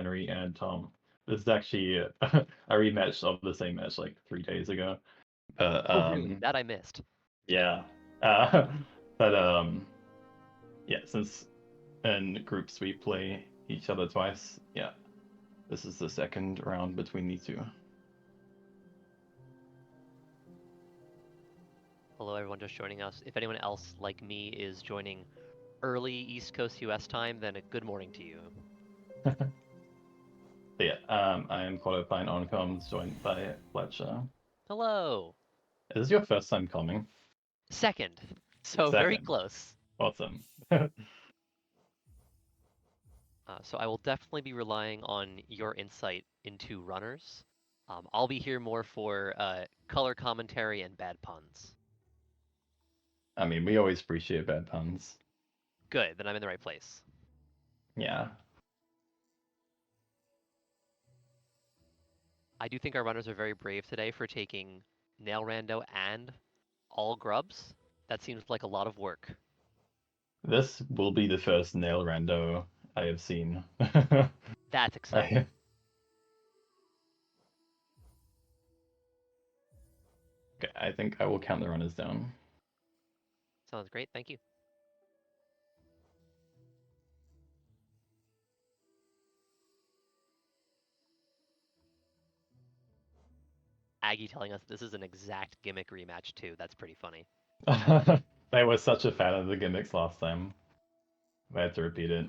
Henry and Tom. This is actually a rematch of the same match like 3 days ago. But Oh, really? That I missed. yeah. But yeah, since in groups we play each other twice, yeah. This is the second round between these two. Hello, everyone just joining us. If anyone else, like me, is joining early East Coast US time, then a good morning to you. But yeah, I am qualifying on comms, joined by Fletcher. Hello! Is this your first time coming? Second. So very close. Awesome. So I will definitely be relying on your insight into runners. I'll be here more for color commentary and bad puns. I mean, we always appreciate bad puns. Good, then I'm in the right place. Yeah. I do think our runners are very brave today for taking Nail Rando and all grubs. That seems like a lot of work. This will be the first nail rando I have seen. That's exciting. Okay, I think I will count the runners down. Sounds great, thank you. Aggie telling us this is an exact gimmick rematch too. That's pretty funny. I was such a fan of the gimmicks last time. I had to repeat it.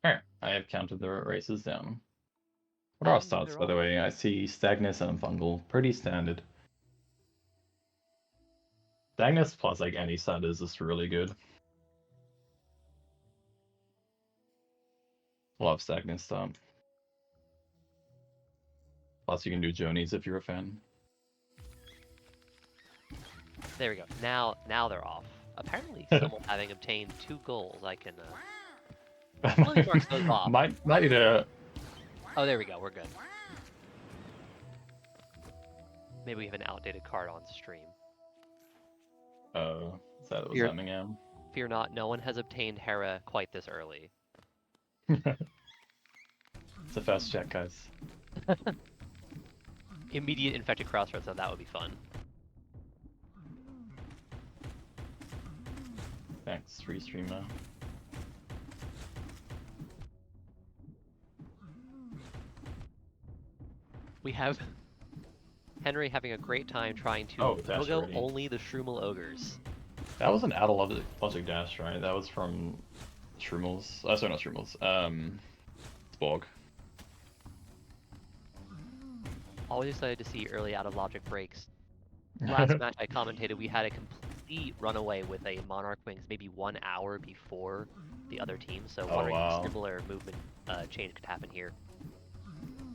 Alright, I have counted the races down. What are our starts, by the way? I see Stagnus and Fungal. Pretty standard. Stagnus plus like any side is just really good. Love Stagnus stuff. Plus you can do Jonies if you're a fan. There we go. Now they're off. Apparently, someone having obtained 2 goals, I can. Let me mark those off. Might need a. Oh, there we go. We're good. Maybe we have an outdated card on stream. Oh, is that what's happening now? Fear not, no one has obtained Hera quite this early. It's a fast check, guys. Immediate infected crossroads, so that would be fun. Thanks, Restreamer. We have Henry having a great time trying to go only the Shroomal Ogres. That was an out of logic dash, right? That was from Shroomals. Sorry, not Shroomals. Sporg. Always excited to see early out of logic breaks. Last match I commentated, we had a complete runaway with a Monarch Wings maybe 1 hour before the other team, so wondering if a similar movement change could happen here.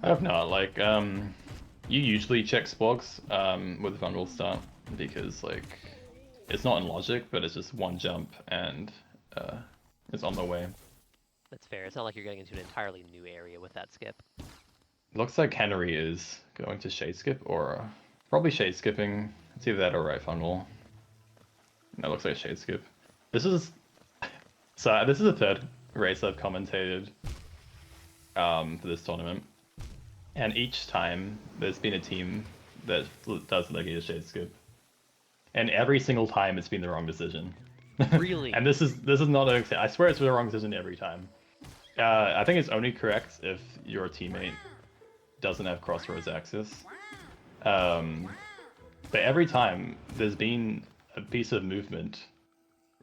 I have not. Like, you usually check Sporgs with Fungal start because, like, it's not in logic, but it's just one jump and it's on the way. That's fair. It's not like you're getting into an entirely new area with that skip. Looks like Henry is going to shade skip or probably shade skipping. It's either that or right Fungal. No, it looks like a shade skip. This is the third race I've commentated for this tournament, and each time there's been a team that does like a shade skip, and every single time it's been the wrong decision. Really? And this is not an exception. I swear it's the wrong decision every time. I think it's only correct if your teammate doesn't have crossroads access. But every time there's been a piece of movement,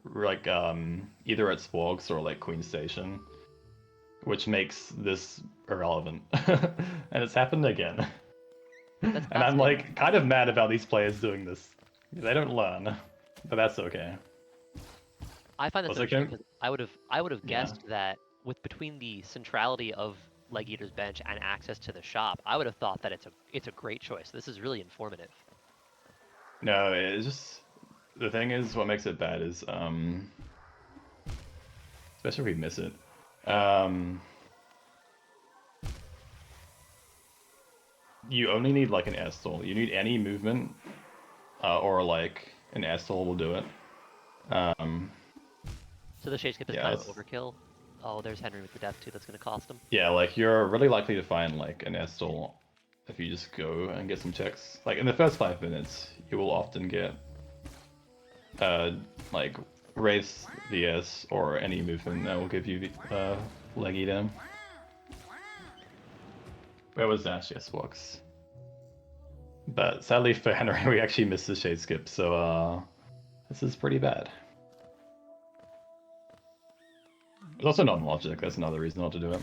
like either at Sporgs or like Queen Station, which makes this irrelevant. And it's happened again. And I'm like kind of mad about these players doing this. They don't learn, but that's okay. I find that so interesting because I would have guessed that with between the centrality of Leg Eater's bench and access to the shop, I would have thought that it's a great choice. This is really informative. No, it's just the thing is what makes it bad is especially if we miss it. You only need like an air stall. You need any movement or like an asshole will do it. So the shade skip is Yeah, kind of overkill. Oh, there's Henry with the death too. That's gonna cost him. yeah, like you're really likely to find like an Estel if you just go and get some checks. Like in the first 5 minutes, you will often get like race VS or any movement that will give you leggy down. Where was Dash? Yes, walks. But sadly for Henry, we actually missed the shade skip, so this is pretty bad. It's also non-logic, that's another reason not to do it.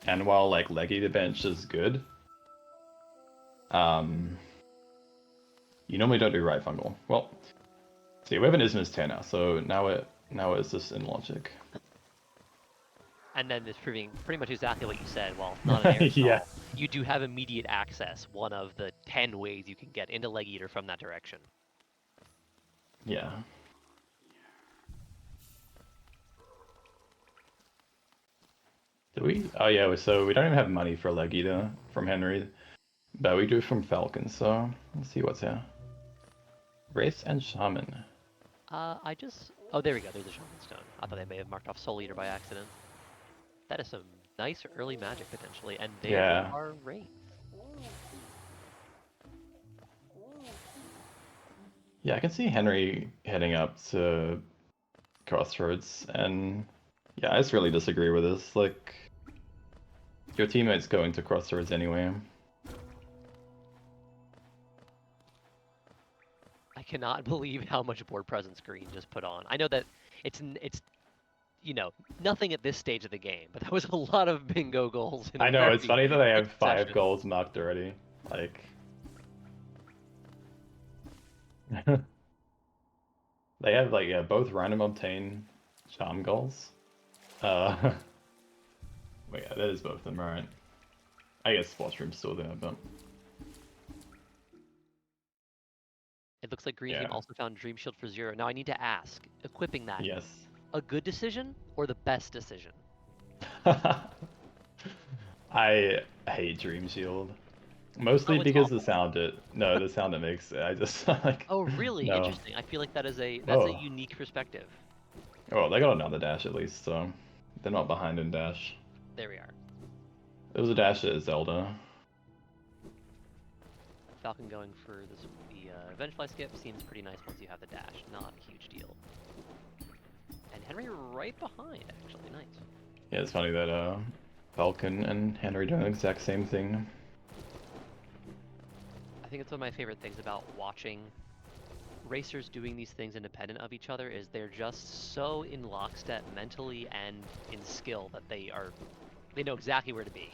And while like leggy the bench is good, you normally don't do right fungal. Well, see, we have an Isthmus 10 now, so now it's just in logic. And then it's proving pretty much exactly what you said. While it's not an air stall, Yeah. you do have immediate access. One of the 10 ways you can get into Leg Eater from that direction. Yeah. Do we? Oh yeah, so we don't even have money for Leg Eater from Henry, but we do from Falcon, so let's see what's here. Wraith and Shaman. Oh, there we go. There's a Shaman Stone. I thought they may have marked off Soul Eater by accident. That is some nice early magic potentially, and there Yeah. are Wraiths. Yeah, I can see Henry heading up to Crossroads, and yeah, I just really disagree with this. Like, your teammate's going to Crossroads anyway. I cannot believe how much board presence Green just put on. I know that it's you know, nothing at this stage of the game, but that was a lot of bingo goals in a I know, it's very funny that I quick have 5 session. goals marked already. Like... They have, like, yeah, both random obtain charm goals. Wait, yeah, that is both of them, right? I guess Sports Room's still there, but... It looks like Green Yeah. Team also found Dream Shield for 0. Now I need to ask, equipping that, Yes. a good decision or the best decision? I hate Dream Shield. Mostly Oh, it's because awful. the sound it makes, I just, like... Oh, really? No. Interesting. I feel like that's a Oh. unique perspective. Oh, they got another dash at least, so... They're not behind in dash. There we are. It was a dash at Zelda. Falcon going for the Vengefly skip seems pretty nice once you have the dash. Not a huge deal. And Henry right behind, actually. Nice. Yeah, it's funny that Falcon and Henry doing the exact same thing. I think it's one of my favorite things about watching racers doing these things independent of each other is they're just so in lockstep mentally and in skill that they know exactly where to be.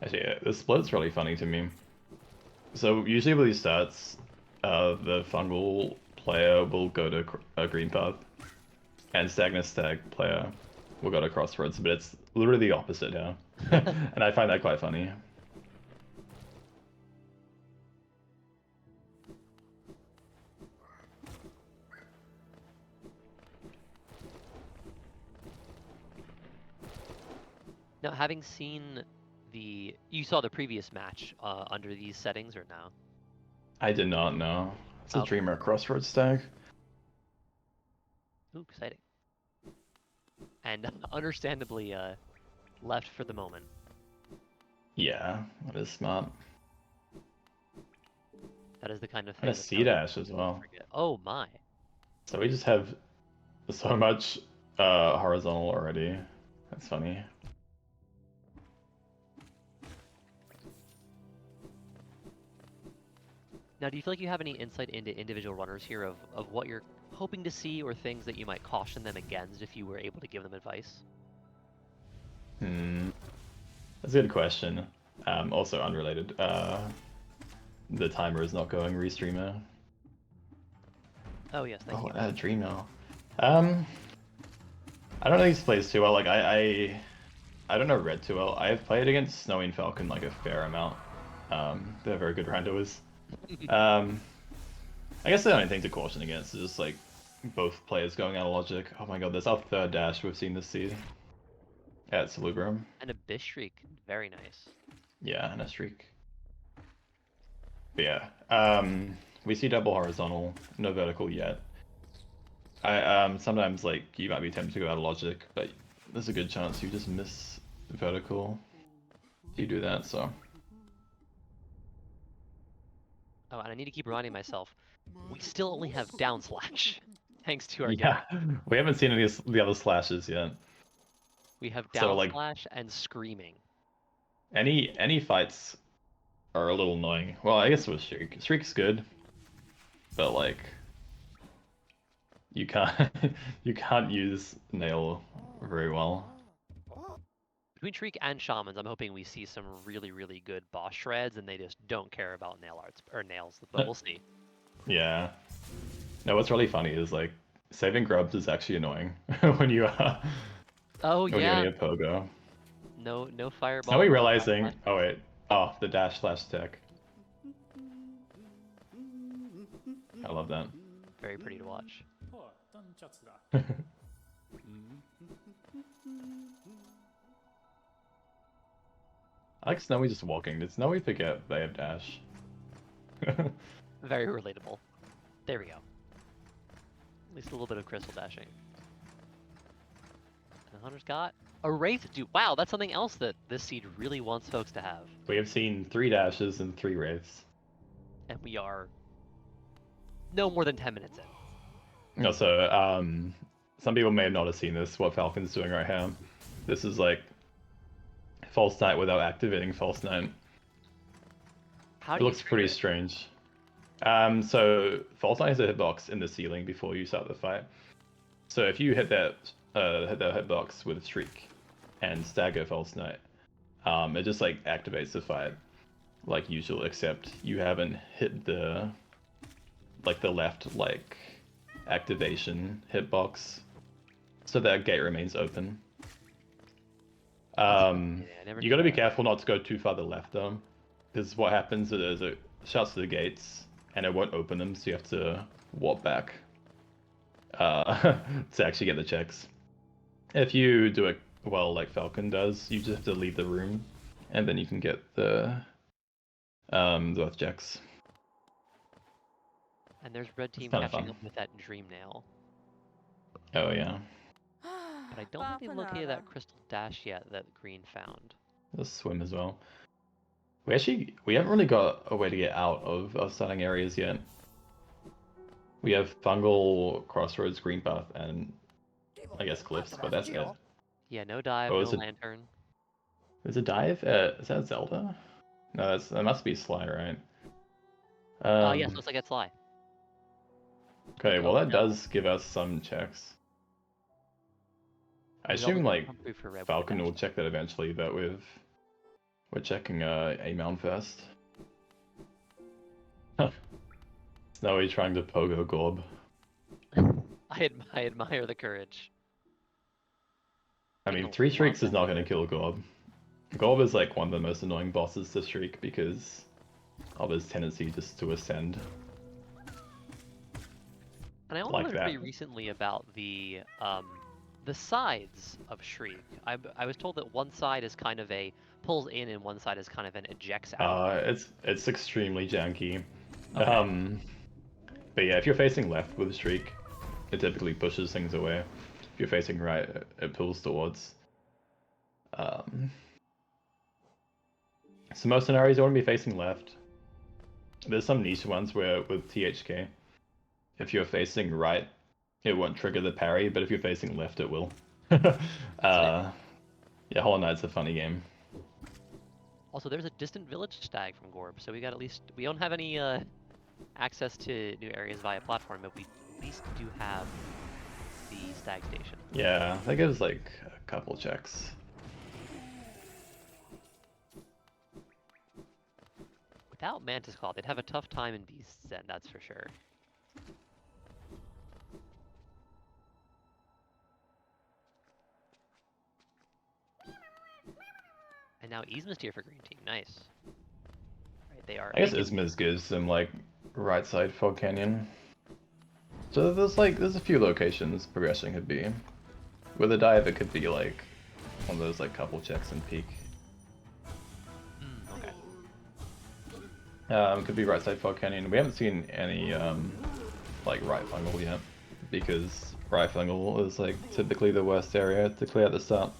Actually, yeah, the split's really funny to me. So usually with these stats, the fungal player will go to a green path, and Stagnus Stag player will go to Crossroads, but it's literally the opposite here. And I find that quite funny. Now, having seen you saw the previous match under these settings or no? I did not know. It's a Okay. Dreamer Crossroads Stag. Ooh, exciting. And understandably left for the moment. Yeah, that is smart. That is the kind of thing. And a C dash as well. Oh my. So we just have so much horizontal already. That's funny. Now, do you feel like you have any insight into individual runners here of what you're hoping to see or things that you might caution them against if you were able to give them advice? That's a good question. Also unrelated. The timer is not going restreamer. Oh yes, thank you. Dream now. I don't know these plays too well. Like I don't know Red too well. I have played against Snowy and Falcon like a fair amount. They're very good randos. I guess the only thing to caution against is just like both players going out of logic. Oh my god, that's our third dash we've seen this seed at Salubrum. And a Bish Shriek, very nice. Yeah, and a streak. But yeah, we see double horizontal, no vertical yet. Sometimes like you might be tempted to go out of logic, but there's a good chance you just miss vertical if you do that. So. Oh, and I need to keep reminding myself, we still only have down slash, thanks to our Yeah, game. we haven't seen any of the other slashes yet. We have So down like slash and screaming. any fights are a little annoying. Well, I guess with Shriek. Shriek's good, but like you can't you can't use Nail very well. Between Shriek and Shamans, I'm hoping we see some really, really good boss shreds, and they just don't care about nail arts or nails, but we'll see. Yeah. No, what's really funny is like saving grubs is actually annoying when you Oh when you yeah, only have pogo. no fireball. Now we No realizing? flash. Oh wait. Oh, the dash slash tech. I love that. Very pretty to watch. I like Snowy just walking. Did Snowy forget they have dash? Very relatable. There we go. At least a little bit of crystal dashing. And the Hunter's got a Wraith Dude. Wow, that's something else that this seed really wants folks to have. We have seen 3 dashes and 3 wraiths. And we are no more than 10 minutes in. No, so some people may not have seen this. What Falcon's doing right here. This is like False Knight without activating False Knight. How It do you looks pretty it? strange. So False Knight has a hitbox in the ceiling before you start the fight. So if you hit that hitbox with Shriek and stagger False Knight, it just like activates the fight like usual, except you haven't hit the left activation hitbox, so that gate remains open. You got to be careful not to go too far to the left though, because what happens is it shuts the gates and it won't open them, so you have to warp back to actually get the checks. If you do it well, like Falcon does, you just have to leave the room, and then you can get the both checks. And there's red team kinda catching fun. up with that Dream Nail. Oh yeah. But I don't think they've located that crystal dash yet that green found. Let's swim as well. We haven't really got a way to get out of our starting areas yet. We have fungal, crossroads, green path, and I guess cliffs, but that's it. Yeah, no dive, Oh, no is it? lantern. There's a dive. Is that Zelda? No, that must be Sly, right? Yes, looks like it's Sly. Okay, well Oh, that no. does give us some checks. I Zelda assume can like come through for red with Falcon the will dash. check that eventually, but we're checking a mound first. Snowy trying to pogo Gorb. I admire the courage. I mean, 3 Shrieks is not going to kill Gorb. Gorb is like one of the most annoying bosses to Shriek because of his tendency just to ascend. And I only Like learned that. pretty recently about the sides of Shriek. I was told that one side is kind of a pulls in and one side is kind of an ejects out. It's extremely janky. Okay. But yeah, if you're facing left with Shriek, it typically pushes things away. If you're facing right, it pulls towards. So most scenarios you want to be facing left. There's some niche ones where with THK, if you're facing right, it won't trigger the parry, but if you're facing left, it will. Yeah, Hollow Knight's a funny game. Also, there's a distant village stag from Gorb, so we don't have any access to new areas via platform, but we at least do have the stag station. Yeah, that gives like a couple checks. Without Mantis Claw, they'd have a tough time in Beast's Den, that's for sure. And now Yzma's here for green team, nice. Right, they are. I guess Yzma's gives some like right side Fog Canyon. So there's a few locations progression could be. With a dive, it could be like one of those like couple checks and peak. Okay. Could be right side Fog Canyon. We haven't seen any like right fungal yet, because right fungal is like typically the worst area to clear at the start.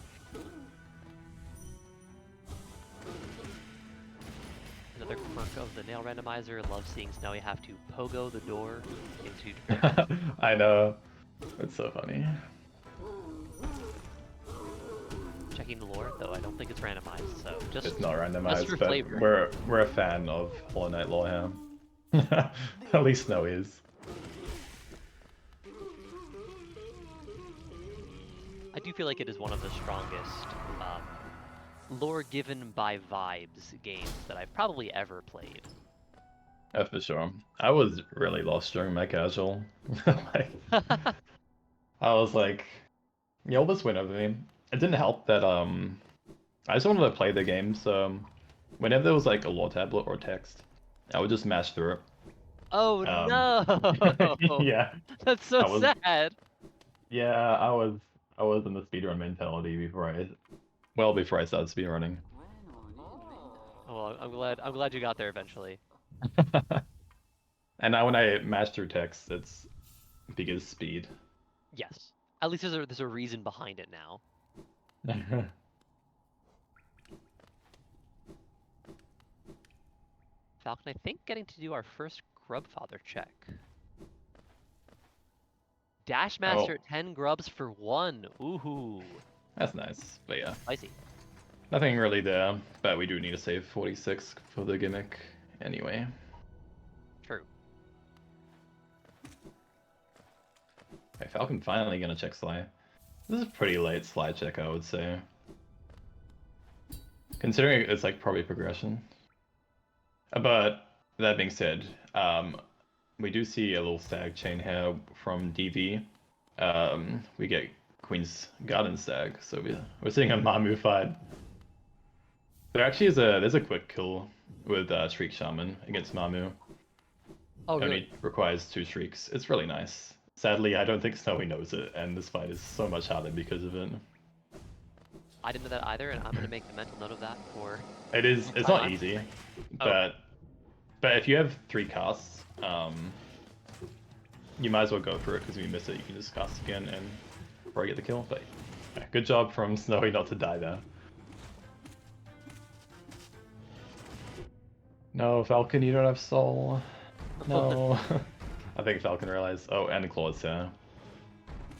Another quirk of the nail randomizer. Love seeing Snowy have to pogo the door into. I know, it's so funny. Checking the lore, though I don't think it's randomized, so just It's not just randomized, for but flavor. we're a fan of Hollow Knight lore here. At least Snow is. I do feel like it is one of the strongest lore given by vibes games that I've probably ever played. For sure. I was really lost during my casual. Like, I was like, you'll just win over me. It didn't help that I just wanted to play the game, so whenever there was like a lore tablet or text, I would just mash through it. Oh Um, no! yeah, That's so I was sad. yeah, I was in the speedrun mentality before I started speedrunning. Well, I'm glad you got there eventually. And now when I mash through text, it's because speed. Yes. At least there's a reason behind it now. Falcon, I think getting to do our first Grubfather check. Dashmaster Oh, at 10 grubs for 1. Ooh. that's nice. But yeah, Spicy. nothing really there. But we do need to save 46 for the gimmick anyway. True. Okay, Falcon finally gonna check Sly. This is a pretty late Sly check, I would say. Considering it's like probably progression. But that being said, we do see a little stag chain here from DV. We get Queen's Garden Stag, so we're seeing a Mamu fight. There actually is there's a quick kill with Shriek Shaman against Mamu. Oh, really? Only requires 2 shrieks. It's really nice. Sadly, I don't think Snowy knows it, and this fight is so much harder because of it. I didn't know that either, and I'm gonna make a mental note of that for. It's not easy, Oh. but if you have 3 casts, you might as well go for it, because if you miss it, you can just cast again and probably get the kill. But yeah, good job from Snowy not to die there. No, Falcon, you don't have soul. No. I think Falcon realized. Oh, and Claw's here.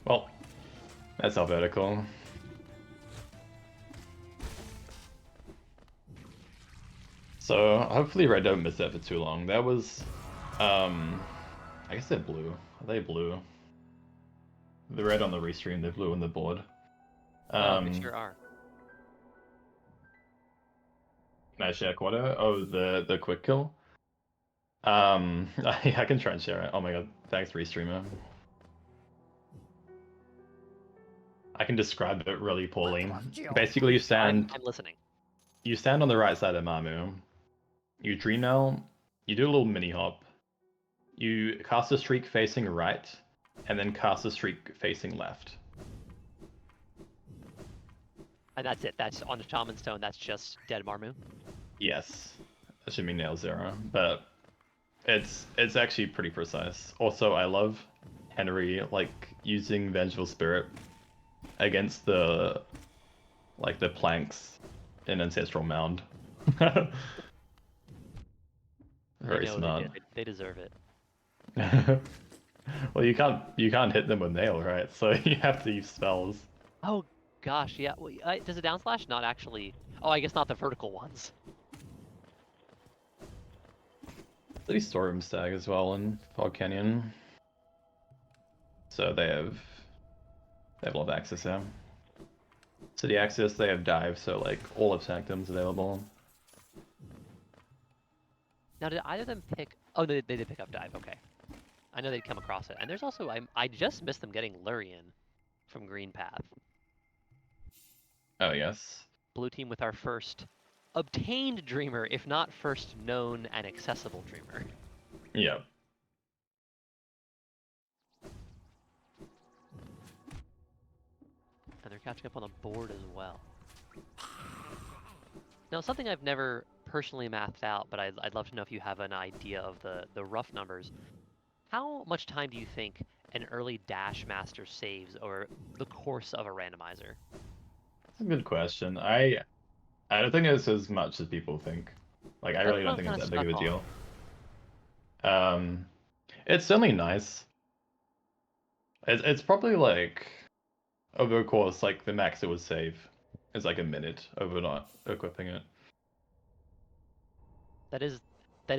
Well, that's our vertical. So hopefully Red don't miss that for too long. That was, I guess they're blue. Are they blue? The red on the restream, they're blue on the board. They sure are. Can I share quarter? Oh, the quick kill. I can try and share it. Oh my god, thanks restreamer. I can describe it really poorly. Basically, I'm listening. you stand on the right side of Mamu. You dream now. You do a little mini hop. You cast a streak facing right, and then cast a streak facing left. And that's it. That's on the Shaman Stone. That's just dead Marmu. Yes, that should be nail 0, but it's actually pretty precise. Also, I love Henry like using Vengeful Spirit against the planks in Ancestral Mound. Very smart. They deserve it. Well, you can't hit them with nail, right? So you have to use spells. Oh gosh, yeah. Well, does a downslash not actually? Oh, I guess not the vertical ones. City Storeroom Stag as well in Fog Canyon. So they have a lot of access there. City access, they have dive, so like all attack items available. Now, did either of them pick? Oh, they did pick up dive. Okay, I know they'd come across it. And there's also I just missed them getting Lurian from Green Path. Oh yes. Blue team with our first obtained dreamer, if not first known and accessible dreamer. Yeah. And they're catching up on the board as well. Now, something I've never personally mathed out, but I'd love to know if you have an idea of the rough numbers. How much time do you think an early dash master saves over the course of a randomizer? That's a good question. I don't think it's as much as people think. Like, I That's really what don't I'm think kind it's of that big of stuck a on. deal. It's certainly nice. It's probably like over a course, like the max it would save is like a minute over not equipping it. That is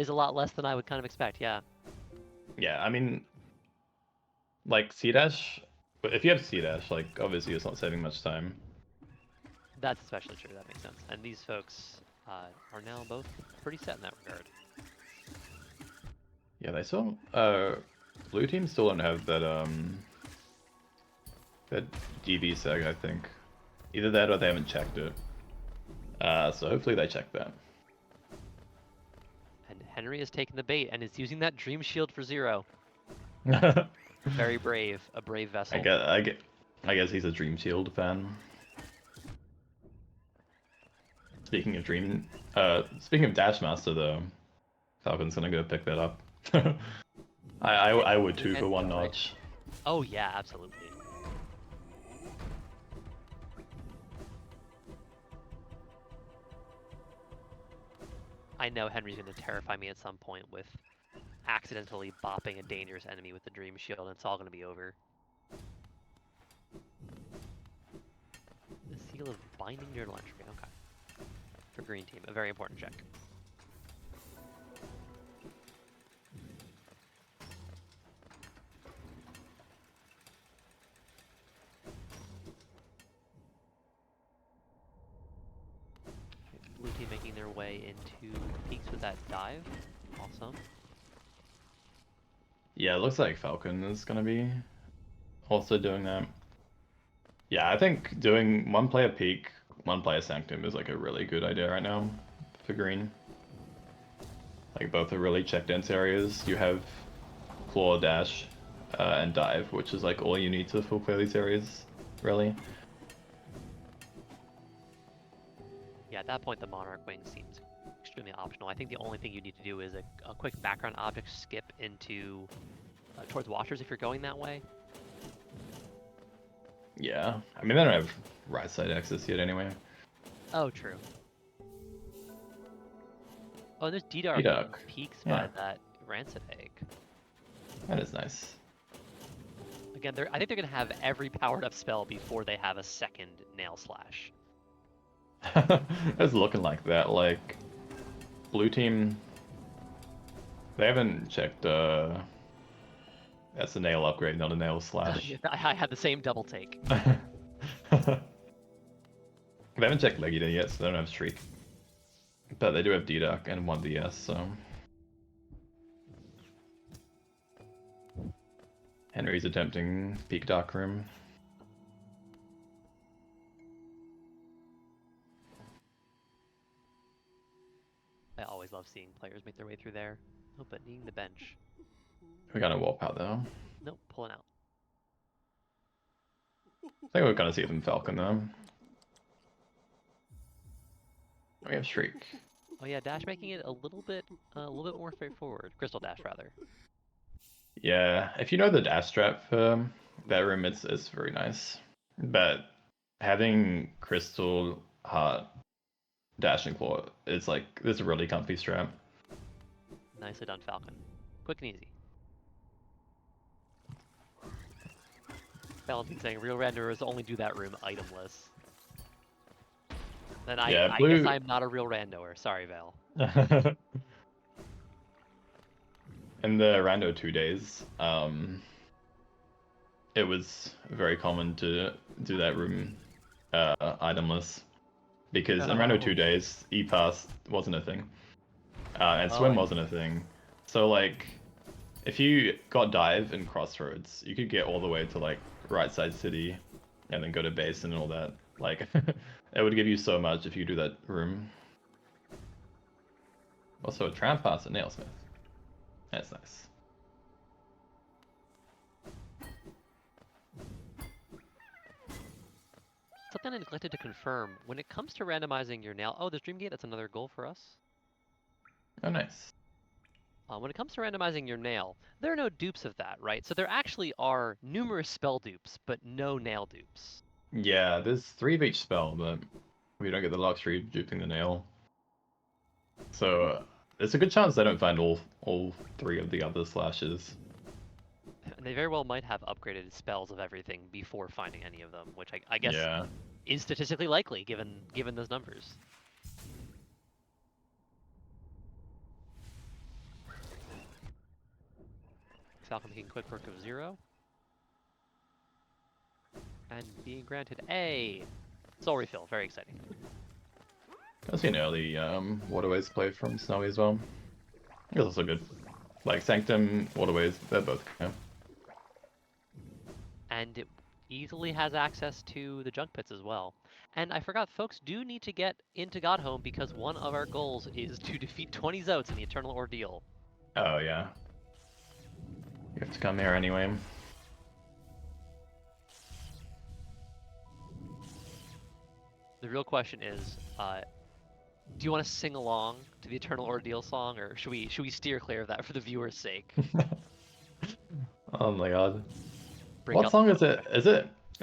a lot less than I would kind of expect. Yeah, Yeah, I mean, like C dash, but if you have C dash, like obviously it's not saving much time. that's especially true. That makes sense. And these folks are now both pretty set in that regard. Yeah, they still blue team still don't have that DB seg, I think. Either that or they haven't checked it. So hopefully they check that. And Henry has taken the bait and is using that Dream Shield for 0. I Very brave, a brave vessel. guess he's a Dream Shield fan. Speaking of Dash Master though, Falcon's gonna go pick that up. I would too for one Right? notch. Oh yeah, absolutely. I know Henry's going to terrify me at some point with accidentally bopping a dangerous enemy with the Dream Shield, and it's all going to be over. The Seal of Binding Journal Entry, okay. For green team, a very important check. Blue team making their way into peaks with that dive. Awesome. Yeah, it looks like Falcon is gonna be also doing that. Yeah, I think doing one player peak, one player sanctum is like a really good idea right now for green. Like both are really checked dense areas. You have claw, dash, and dive, which is like all you need to full play these areas, really. Yeah, at that point the Monarch Wing seems extremely optional. I think the only thing you need to do is a quick background object skip into towards Watchers if you're going that way. Yeah, I mean they don't have right side access yet anyway. Oh, true. Oh, there's D-Dark D-Dark. peaks Yeah. by that Rancid Egg. That is nice. Again, I think they're going to have every powered up spell before they have a second Nail Slash. It's looking like that. Like blue team, they haven't checked. That's a nail upgrade, not a nail slash. I had the same double take. They haven't checked Legida yet, so they don't have Shriek. But they do have D-Duck and 1DS, so... Henry's attempting Peak Dark Room. I always love seeing players make their way through there. Oh, but needing the bench. We're gonna warp out though. Nope, pulling out. I think we're gonna see them Falcon though. We have Shriek. Oh yeah, Dash making it a little bit more straightforward. Crystal Dash rather. Yeah, if you know the dash trap for that room, it's very nice. But having Crystal, Heart, Dash, and Claw, it's like this is a really comfy strap. Nicely done, Falcon. Quick and easy. Valentine saying real randomers only do that room itemless. Then I guess I'm not a real randoer. Sorry, Val. In the rando 2 days, it was very common to do that room itemless. Because in rando 2 days, E-Pass wasn't a thing. And Swim wasn't a thing. So like, if you got Dive in Crossroads, you could get all the way to like right side city and then go to base and all that. Like, it would give you so much if you do that room. Also, a Tramp Pass at Nailsmith. That's nice. Something I neglected to confirm. When it comes to randomizing your nail, oh, there's Dreamgate. That's another goal for us. Oh, nice. When it comes to randomizing your nail, there are no dupes of that, right? So there actually are numerous spell dupes, but no nail dupes. Yeah, there's 3 of each spell, but we don't get the luxury of duping the nail. So there's a good chance I don't find all 3 of the other slashes. And they very well might have upgraded spells of everything before finding any of them, which I guess Yeah. is statistically likely given those numbers. Falcon making quick work of 0. And being granted a soul refill. Very exciting. I've seen early Waterways play from Snowy as well. It's also good. Like Sanctum, Waterways, they're both good. And it easily has access to the junk pits as well. And I forgot, folks do need to get into Godhome because one of our goals is to defeat 20 Zotes in the Eternal Ordeal. Oh, yeah. You have to come here anyway. The real question is, do you want to sing along to the Eternal Ordeal song, or should we steer clear of that for the viewer's sake? Oh my god. Bring What out song is it? Is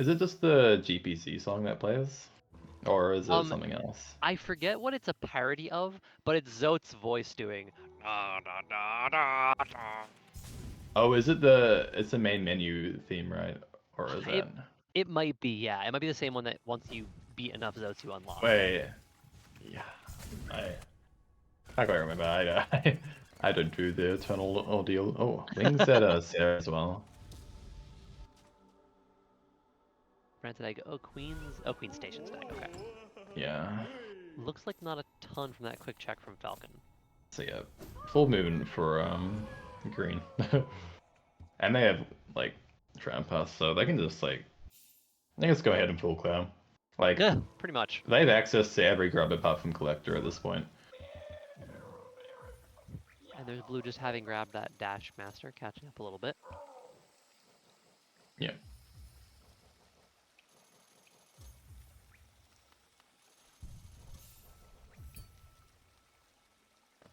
it just the GPC song that plays? Or is it Um, something else? I forget what it's a parody of, but it's Zote's voice doing. "Da, da, da, da, da." Oh, it's the main menu theme, right? Or is It that... it might be, yeah. It might be the same one that once you beat enough Zotes, you unlock. Wait. Yeah. I quite remember. I don't do the Eternal Ordeal. Oh, Wings at Sarah as well. Granted, Queen's Station Stag. Okay. Yeah. Looks like not a ton from that quick check from Falcon. So yeah, full movement for green. And they have like Trampas, so they can just like I guess go ahead and full clear. Like Yeah, pretty much. they have access to every grub apart from Collector at this point. And there's Blue just having grabbed that Dash Master, catching up a little bit. Yeah.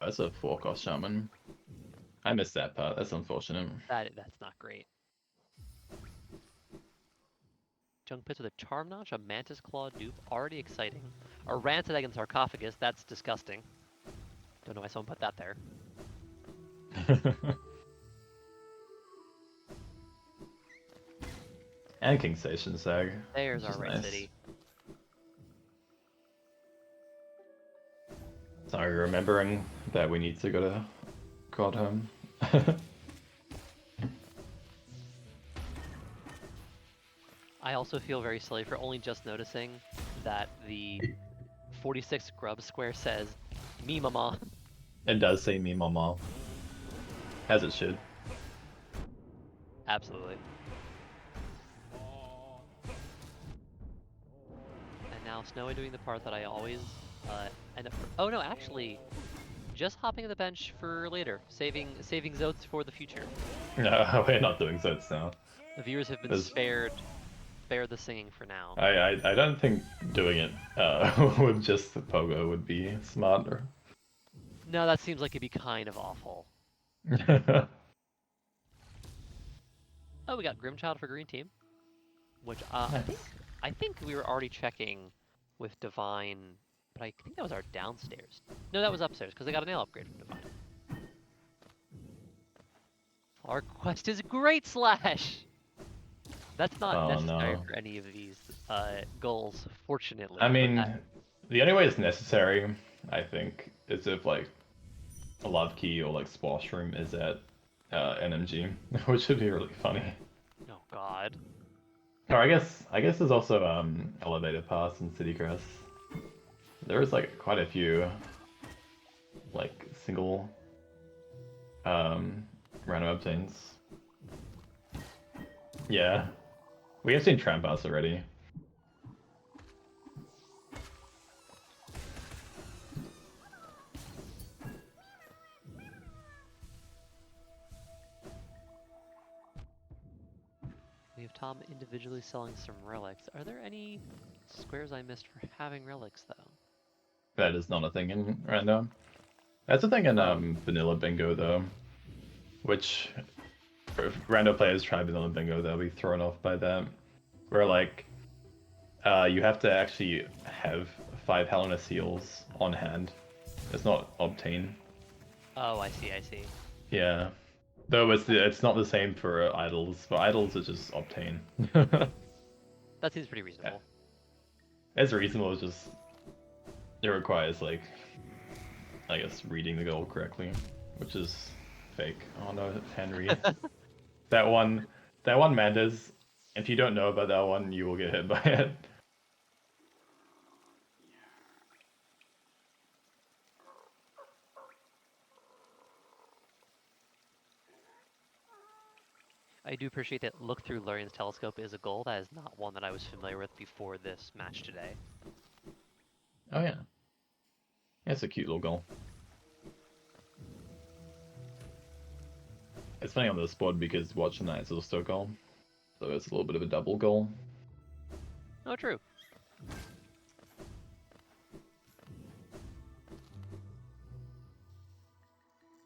That's a 4-cost shaman. I missed that part. That's unfortunate. That's not great. Junk Pits with a Charm Notch, a Mantis Claw dupe, already exciting. A Rancid Egg and Sarcophagus, that's disgusting. Don't know why someone put that there. And King Station Sag. There's our Which is right nice. city. Sorry, remembering that we need to go to Godhome. I also feel very silly for only just noticing that the 46 grub square says, "Me mama." It does say me mama. As it should. Absolutely. And now Snowy doing the part that I always end up. Oh no, actually, just hopping the bench for later, saving Zotes for the future. No, we're not doing so now. The viewers have been There's- spared the singing for now. I don't think doing it with just the Pogo would be smarter. No, that seems like it'd be kind of awful. Oh, we got Grimchild for green team, which Nice. I think we were already checking with Divine, but I think that was our downstairs. No, that was upstairs because they got a nail upgrade from Divine. Our quest is Great Slash. That's not necessary for any of these goals, fortunately. I mean, the only way it's necessary, I think, is if like a Love Key or like Splash Room is at NMG, which would be really funny. Oh God. Or I guess there's also Elevator Pass and City Crest. There is like quite a few like single random obtains. Yeah. We have seen Trampas already. We have Tom individually selling some relics. Are there any Squares I missed for having relics, though. That is not a thing in random. That's a thing in vanilla bingo though, which if random players try vanilla bingo, they'll be thrown off by that. Where like, you have to actually have 5 Helena seals on hand. It's not obtain. Oh, I see, I see. Yeah. Though it's not the same for idols. For idols, it's just obtain. That seems pretty reasonable. It's reasonable. It's just it requires like, I guess, reading the goal correctly, which is fake. Oh no, Henry. that one Mandas. If you don't know about that one, you will get hit by it. I do appreciate that look through Lurian's telescope is a goal. That is not one that I was familiar with before this match today. Oh yeah. It's a cute little goal. It's funny on this board because Watch the Night is also a goal. So it's a little bit of a double goal. Oh, true.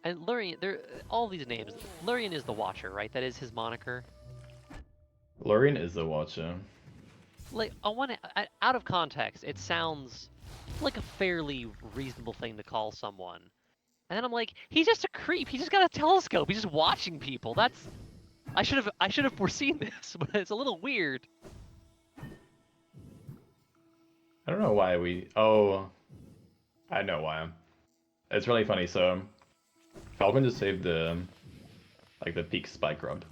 And Lurian, all these names. Lurian is the Watcher, right? That is his moniker. Lurian is the Watcher. Like, out of context, it sounds like a fairly reasonable thing to call someone. And then I'm like, he's just a creep. He just got a telescope. He's just watching people. That's, I should have foreseen this, but it's a little weird. I don't know why we. Oh, I know why. It's really funny. So, Falcon just saved the peak spike rub.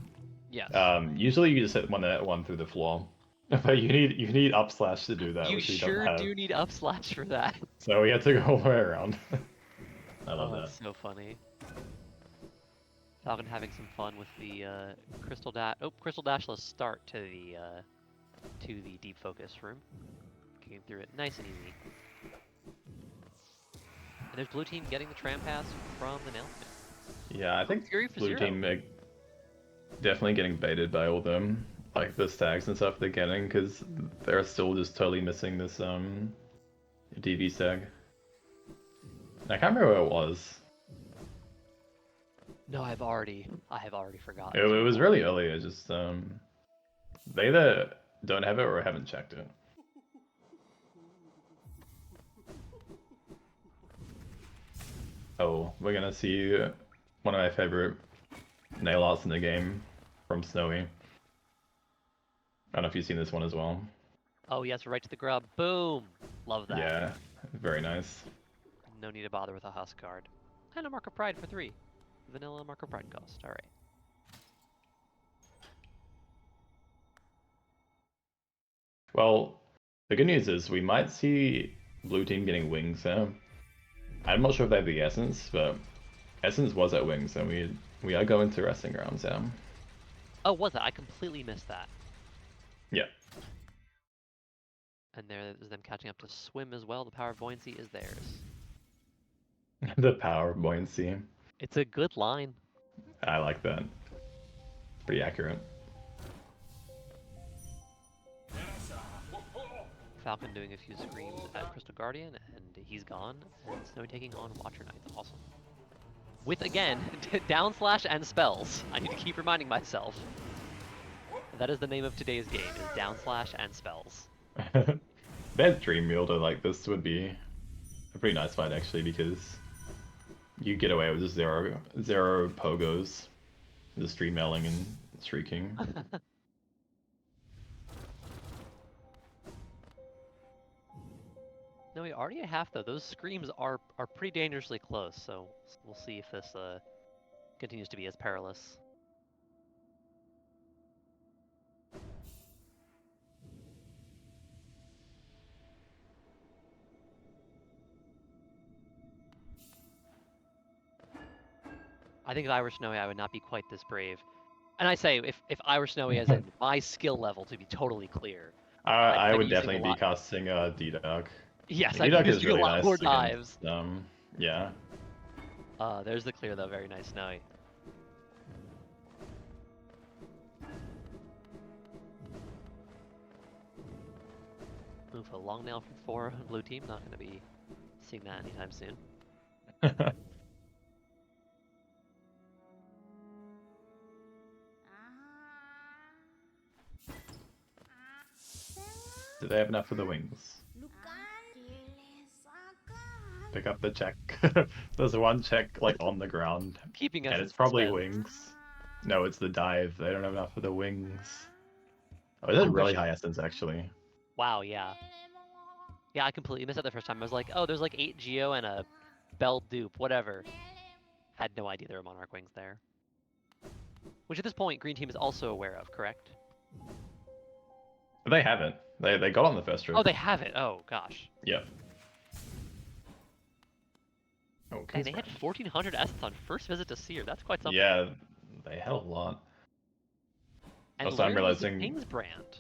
Yes. Usually you just hit one through the floor, but you need up slash to do that. You which we sure don't have. do need up slash for that. So we had to go all the way around. I love that. That's so funny. Falcon having some fun with the crystal dash. Oh, crystal dashless start to the deep focus room. Came through it nice and easy. And there's blue team getting the tram pass from the nail. Yeah, I think Fury for blue 0. team definitely getting baited by all them, like the stacks and stuff they're getting, because they're still just totally missing this DV stag. I can't remember where it was. No, I have already forgotten. It was really early. It's just they either don't have it or haven't checked it. Oh, we're gonna see one of my favorite nail arts in the game from Snowy. I don't know if you've seen this one as well. Oh yes, right to the grub. Boom! Love that. Yeah, very nice. No need to bother with a Husk card. And a Mark of Pride for 3. Vanilla Mark of Pride cost. Alright. Well, the good news is we might see blue team getting wings now. I'm not sure if they have the essence, but essence was at wings, and we are going to resting grounds now. Oh, was it? I completely missed that. Yeah. And there's them catching up to swim as well. The power of buoyancy is theirs. The power of buoyancy. It's a good line. I like that. Pretty accurate. Falcon doing a few screams at Crystal Guardian, and he's gone. And Snowy taking on Watcher Knight. Awesome. With, again, down slash and spells. I need to keep reminding myself. That is the name of today's game, is down slash and spells. Bad Dream Wielder like this would be a pretty nice fight, actually, because you get away with just zero pogos, just stream mailing and shrieking. No, we already at half though. Those screams are pretty dangerously close, so we'll see if this continues to be as perilous. I think if I were Snowy, I would not be quite this brave. And I say, if I were Snowy, as in my skill level, to be totally clear. I would definitely be casting D-Duck. Yes, D-Duck I'm is using really a lot nice more dives. against, yeah. There's the clear though, very nice, Snowy. Move a long nail for 4 on blue team. Not going to be seeing that anytime soon. Do they have enough for the wings? Pick up the check. There's one check like on the ground, Keeping us and in it's probably suspense. wings. No, it's the dive. They don't have enough for the wings. Oh, is it really high essence actually? Wow, yeah. Yeah, I completely missed it the first time. I was like, oh, there's like 8 Geo and a Bell dupe, whatever. Had no idea there were Monarch Wings there. Which at this point, Green Team is also aware of, correct? But they haven't. They got on the first trip. Oh, they have it. Oh, gosh. Yeah. Oh, Dang, they had 1,400 essence on first visit to Seer. That's quite something. Yeah, they had a lot. And Also, I'm realizing King's Brand.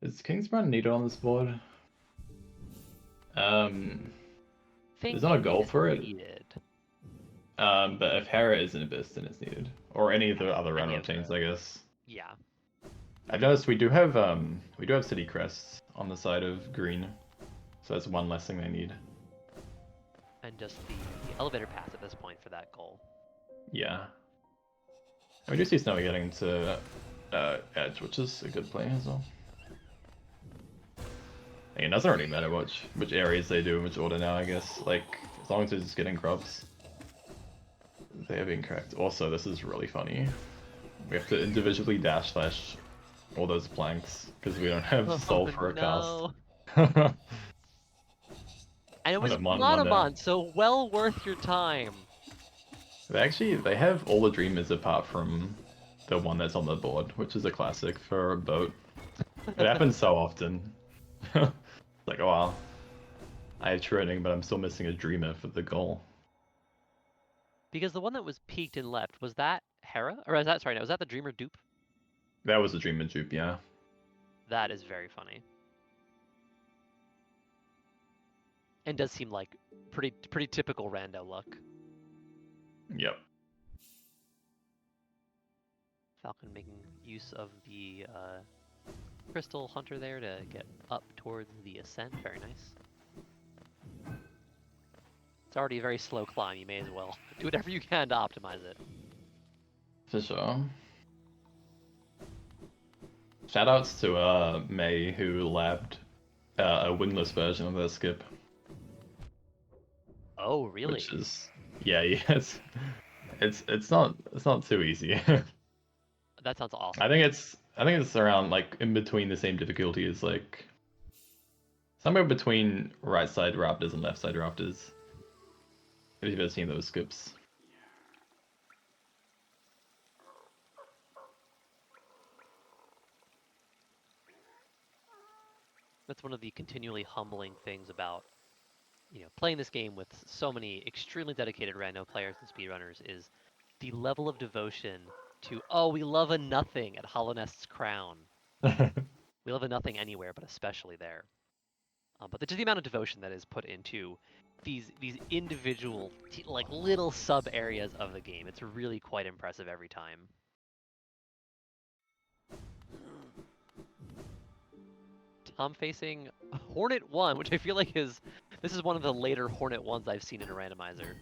Is Kingsbrand needed on this board? There's not a goal for it. Needed. But if Hera is an Abyss, then it's needed. Or any of the other random teams, I guess. Yeah. I noticed we do have City Crests on the side of green. So that's one less thing they need. And just the elevator pass at this point for that goal. Yeah. And we do see Snowy getting to Edge, which is a good play as well. It doesn't really matter which areas they do in which order now, I guess. Like, as long as they're just getting grubs. They have been correct. Also, this is really funny. We have to individually dash slash all those planks, because we don't have soul for a cast. And it was Monomon, so well worth your time. They have all the dreamers apart from the one that's on the board, which is a classic for BOTE. It happens so often. Like, oh wow. I have True, but I'm still missing a dreamer for the goal. Because the one that was peaked and left, was that Hera? Or is that, sorry, no, was that the dreamer dupe? That was the dreamer dupe, yeah. That is very funny. And does seem like pretty typical rando luck. Yep. Falcon making use of the Crystal Hunter there to get up towards the ascent. Very nice. It's already a very slow climb. You may as well do whatever you can to optimize it. For sure. Shoutouts to May, who labbed a winless version of that skip. Oh, really? Which is, yeah, yes. It's not too easy. That sounds awesome. I think it's around like in between the same difficulty as like somewhere between right side raptors and left side raptors. Have you ever seen those skips? That's one of the continually humbling things about, playing this game with so many extremely dedicated rando players and speedrunners is the level of devotion to, oh, we love a nothing at Hollow Nest's crown. We love a nothing anywhere, but especially there. But just the amount of devotion that is put into these individual, like, little sub-areas of the game, it's really quite impressive every time. Tom facing Hornet 1, which I feel like this is one of the later Hornet 1s I've seen in a randomizer.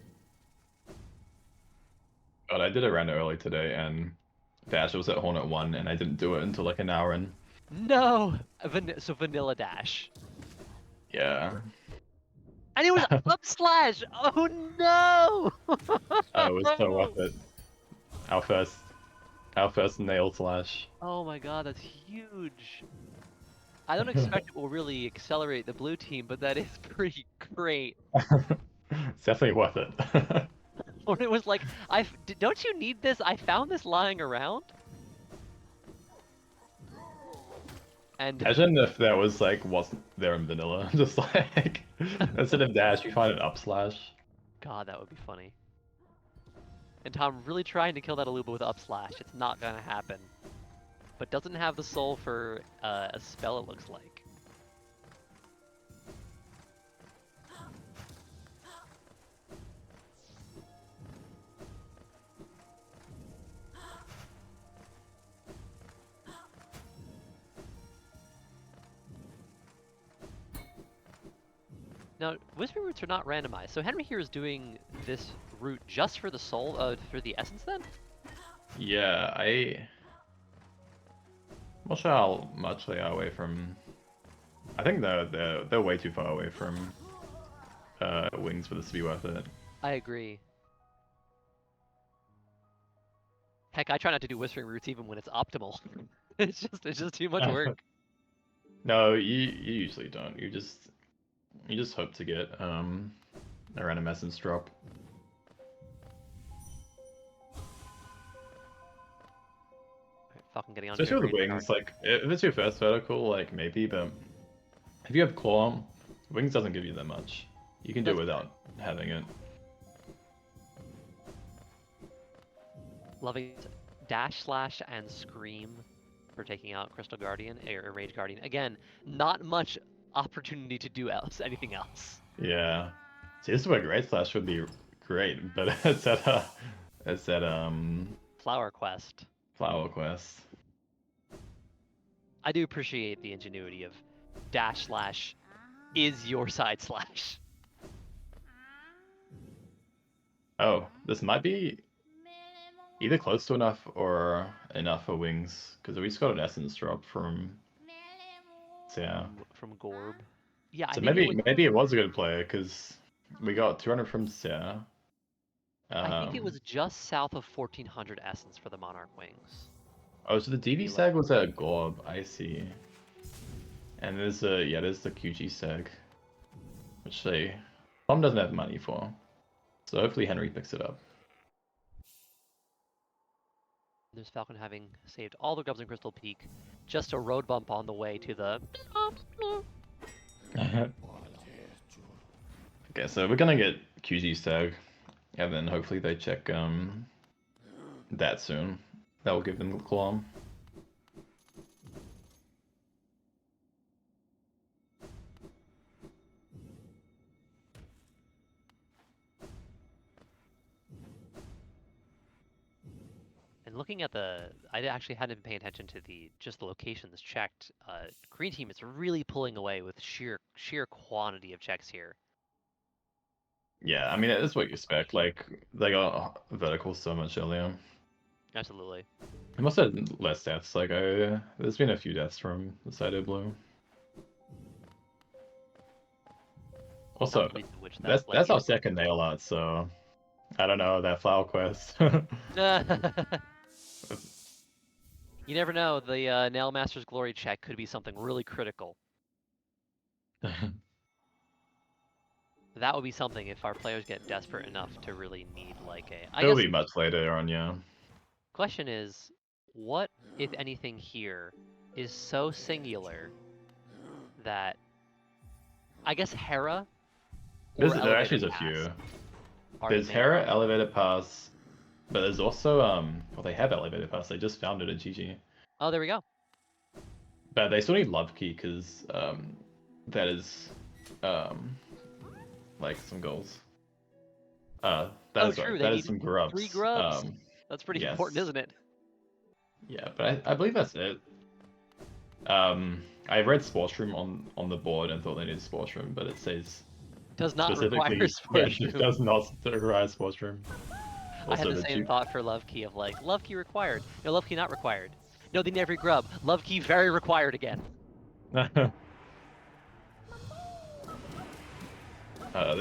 But I did a rando early today, and Dash was at Hornet 1, and I didn't do it until like an hour in. No! So Vanilla Dash. Yeah. And it was up slash! Oh no! Oh, it was so worth it. Our first nail slash. Oh my god, that's huge. I don't expect it will really accelerate the blue team, but that is pretty great. It's definitely worth it. Or it was like, don't you need this? I found this lying around. And imagine if that was like wasn't there in vanilla, just like instead of dash, you find an up slash. God, that would be funny. And Tom really trying to kill that Aluba with up slash. It's not gonna happen. But doesn't have the soul for a spell, it looks like. Now, Whispering Roots are not randomized, so Henry here is doing this route just for the soul, for the essence then? Yeah, I'm not sure how much they are away from. I think they're way too far away from wings for this to be worth it. I agree. Heck, I try not to do Whispering Roots even when it's optimal. It's just too much work. No, you usually don't. You just hope to get a random essence drop. Alright, Falcon getting onto Especially your with the green wings, card. like if it's your first vertical, like maybe, but if you have claw, wings doesn't give you that much. You can do it That's without having it. Loving Dash Slash and Scream for taking out Crystal Guardian or Rage Guardian. Again, not much opportunity to do anything else. Yeah. See, this is where Great Slash would be great, but it's at Flower Quest. Flower Quest. I do appreciate the ingenuity of Dash Slash is your side slash. Oh, this might be either close to enough or enough for wings, because we just got an essence drop from. So yeah. From Gorb. Yeah, I So think maybe it was a good play because we got 200 from Sarah. I think it was just south of 1400 essence for the Monarch Wings. Oh, so the DV sag was at Gorb. I see. And there's there's the QG sag, which Tom doesn't have money for. So hopefully Henry picks it up. There's Falcon having saved all the grubs in Crystal Peak, just a road bump on the way to the. Okay, so we're gonna get QG sag, and then hopefully they check that soon. That will give them the claw. And looking at I actually hadn't been paying attention to just the locations checked. Green team is really pulling away with sheer quantity of checks here. Yeah, I mean that's what you expect. Like they got vertical so much earlier. Absolutely. I must have less deaths. Like there's been a few deaths from the side of blue. Also, that's our second nail art, so I don't know that flower quest. You never know. The Nail Master's Glory check could be something really critical. That would be something if our players get desperate enough to really need like a. It'll be much later on, yeah. Question is, what, if anything, here is so singular that I guess Hera. There actually is a few. There's Hera, Elevated Pass, but there's also well they have Elevated Pass. They just found it at GG. Oh, there we go. But they still need Love Key because that is like some goals. That is some grubs. 3 grubs. That's pretty important, isn't it? Yeah, but I believe that's it. I read Sports Room on the board and thought they needed Sports Room, but it says does not require Sports Room. It does not require Sports Room. Also, I had the same thought for Love Key of like, Love Key required. No, Love Key not required. No, they never grub. Love Key very required again. There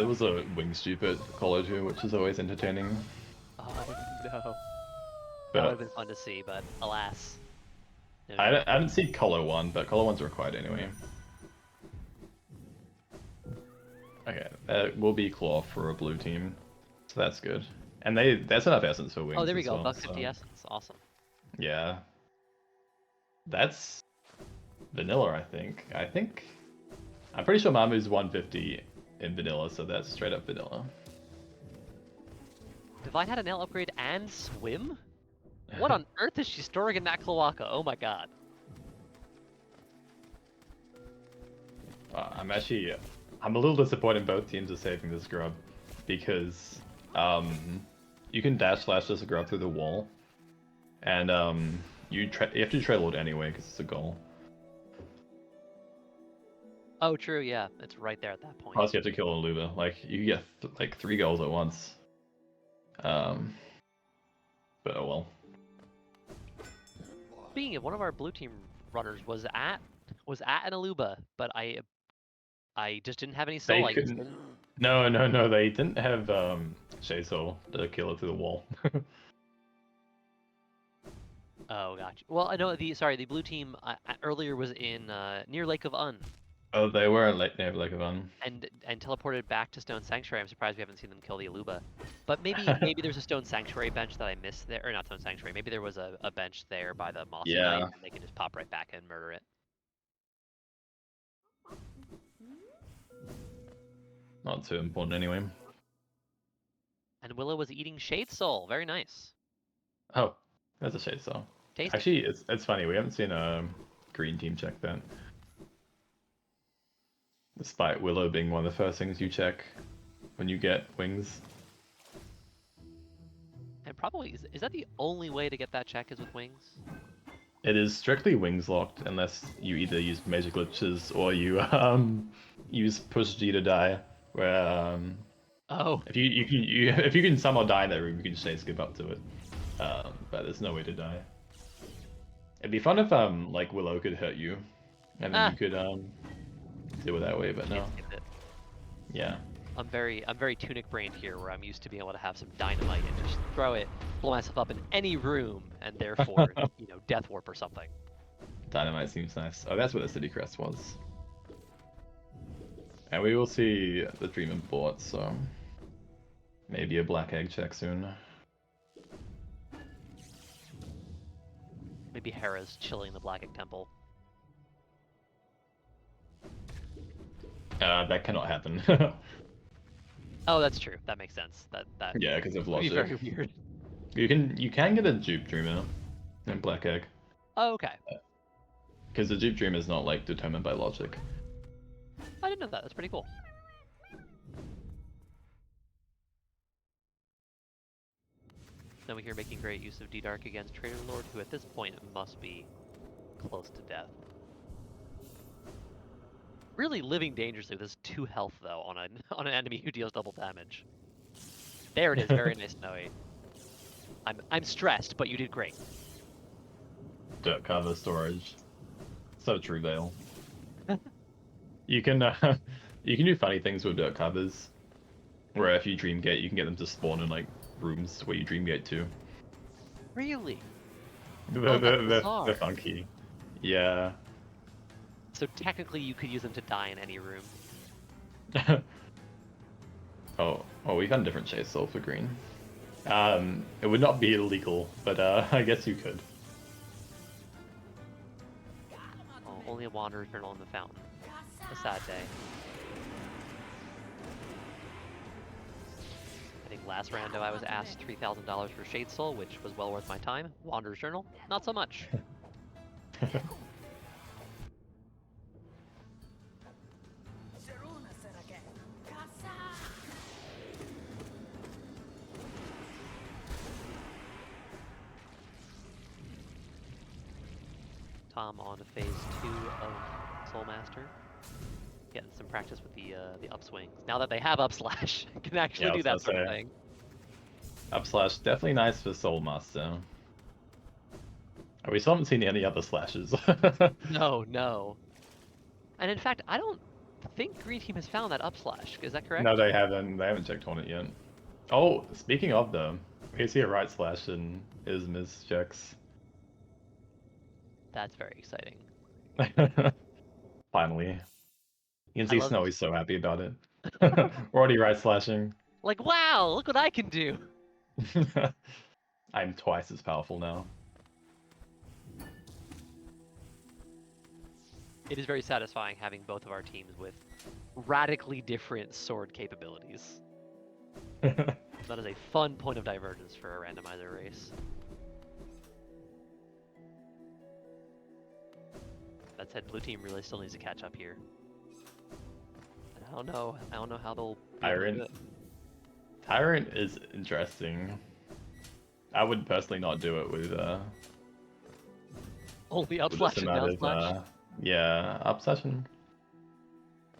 was a Wing Stupid college here, which is always entertaining. Oh no. That would have been fun to see, but alas. No. I didn't see Color 1, but Color 1's required anyway. Okay, that will be Claw for a blue team, so that's good. And that's enough essence for wings. Oh, there we go. Well, Buck 50 essence. Awesome. Yeah. That's vanilla, I think. I'm pretty sure Mamu's 150 in vanilla, so that's straight up vanilla. Divine had a nail upgrade and swim? What on earth is she storing in that cloaca? Oh my god. I'm a little disappointed both teams are saving this grub because you can dash slash this grub through the wall, and you have to tread load anyway because it's a goal. Oh, true. Yeah, it's right there at that point. Plus, you have to kill an Aluba. Like you get like 3 goals at once. But oh well. Speaking of, one of our blue team runners was at an Aluba, but I just didn't have any soul. They I just couldn't. didn't. No. They didn't have Shay Soul to kill it through the wall. Oh, gotcha. Well, I know the blue team earlier was in near Lake of Un Oh, they were near Lake of Un. and teleported back to Stone Sanctuary. I'm surprised we haven't seen them kill the Aluba. But maybe there's a Stone Sanctuary bench that I missed there, or not Stone Sanctuary. Maybe there was a bench there by the Mossy Yeah. Knight, and they can just pop right back and murder it. Not too important anyway. And Willow was eating Shade Soul. Very nice. Oh, there's a Shade Soul. Tasty. Actually, it's funny. We haven't seen a green team check that. Despite Willow being one of the first things you check when you get wings. And probably, is that the only way to get that check is with wings? It is strictly wings locked unless you either use major glitches or you use push G to die. Where Oh. if you can somehow die in that room, you can just skip up to it. But there's no way to die. It'd be fun if like Willow could hurt you, and then you could do it that way. But no. Yeah. I'm very tunic brained here, where I'm used to being able to have some dynamite and just throw it, blow myself up in any room, and therefore, death warp or something. Dynamite seems nice. Oh, that's what the city crest was. And we will see the Dream of BOTE, so maybe a black egg check soon. Maybe Hera's chilling the Black Egg Temple. That cannot happen. Oh, that's true. That makes sense. That Yeah, because of would be logic. very weird. You can get a Dupe Dreamer in Black Egg. Oh, okay. Because the Dupe Dreamer is not like determined by logic. I didn't know that. That's pretty cool. Then we hear making great use of D-Dark against Trader Lord, who at this point must be close to death. Really living dangerously with his 2 health though on an enemy who deals double damage. There it is, very nice, Snowy. I'm stressed, but you did great. Dirt cover storage. So true, Vale. You can do funny things with dirt covers, where if you dream gate, you can get them to spawn in like rooms where you dream gate to. Really? They're funky. Yeah. So technically, you could use them to die in any room. Oh, we found different Shade Soul for green. It would not be illegal, but I guess you could. Oh, only a Wanderer's Journal in the fountain. A sad day. I think last rando I was asked $3,000 for Shade Soul, which was well worth my time. Wanderer's Journal, not so much. Tom on to phase 2 of Soul Master. Getting some practice with the upswings. Now that they have upslash, can actually do that sort of thing. Upslash, definitely nice for Soul Master. We still haven't seen any other slashes. No. And in fact, I don't think Green Team has found that upslash. Is that correct? No, they haven't. They haven't checked on it yet. Oh, speaking of them, we see a right slash in Isma's checks. That's very exciting. Finally. You can see Snowy's so happy about it. We're already right slashing. Like, wow, look what I can do! I'm twice as powerful now. It is very satisfying having both of our teams with radically different sword capabilities. That is a fun point of divergence for a randomizer race. That said, blue team really still needs to catch up here. And I don't know how they'll. Tyrant is interesting. I would personally not do it with only upslash and downslash. Yeah, upslash and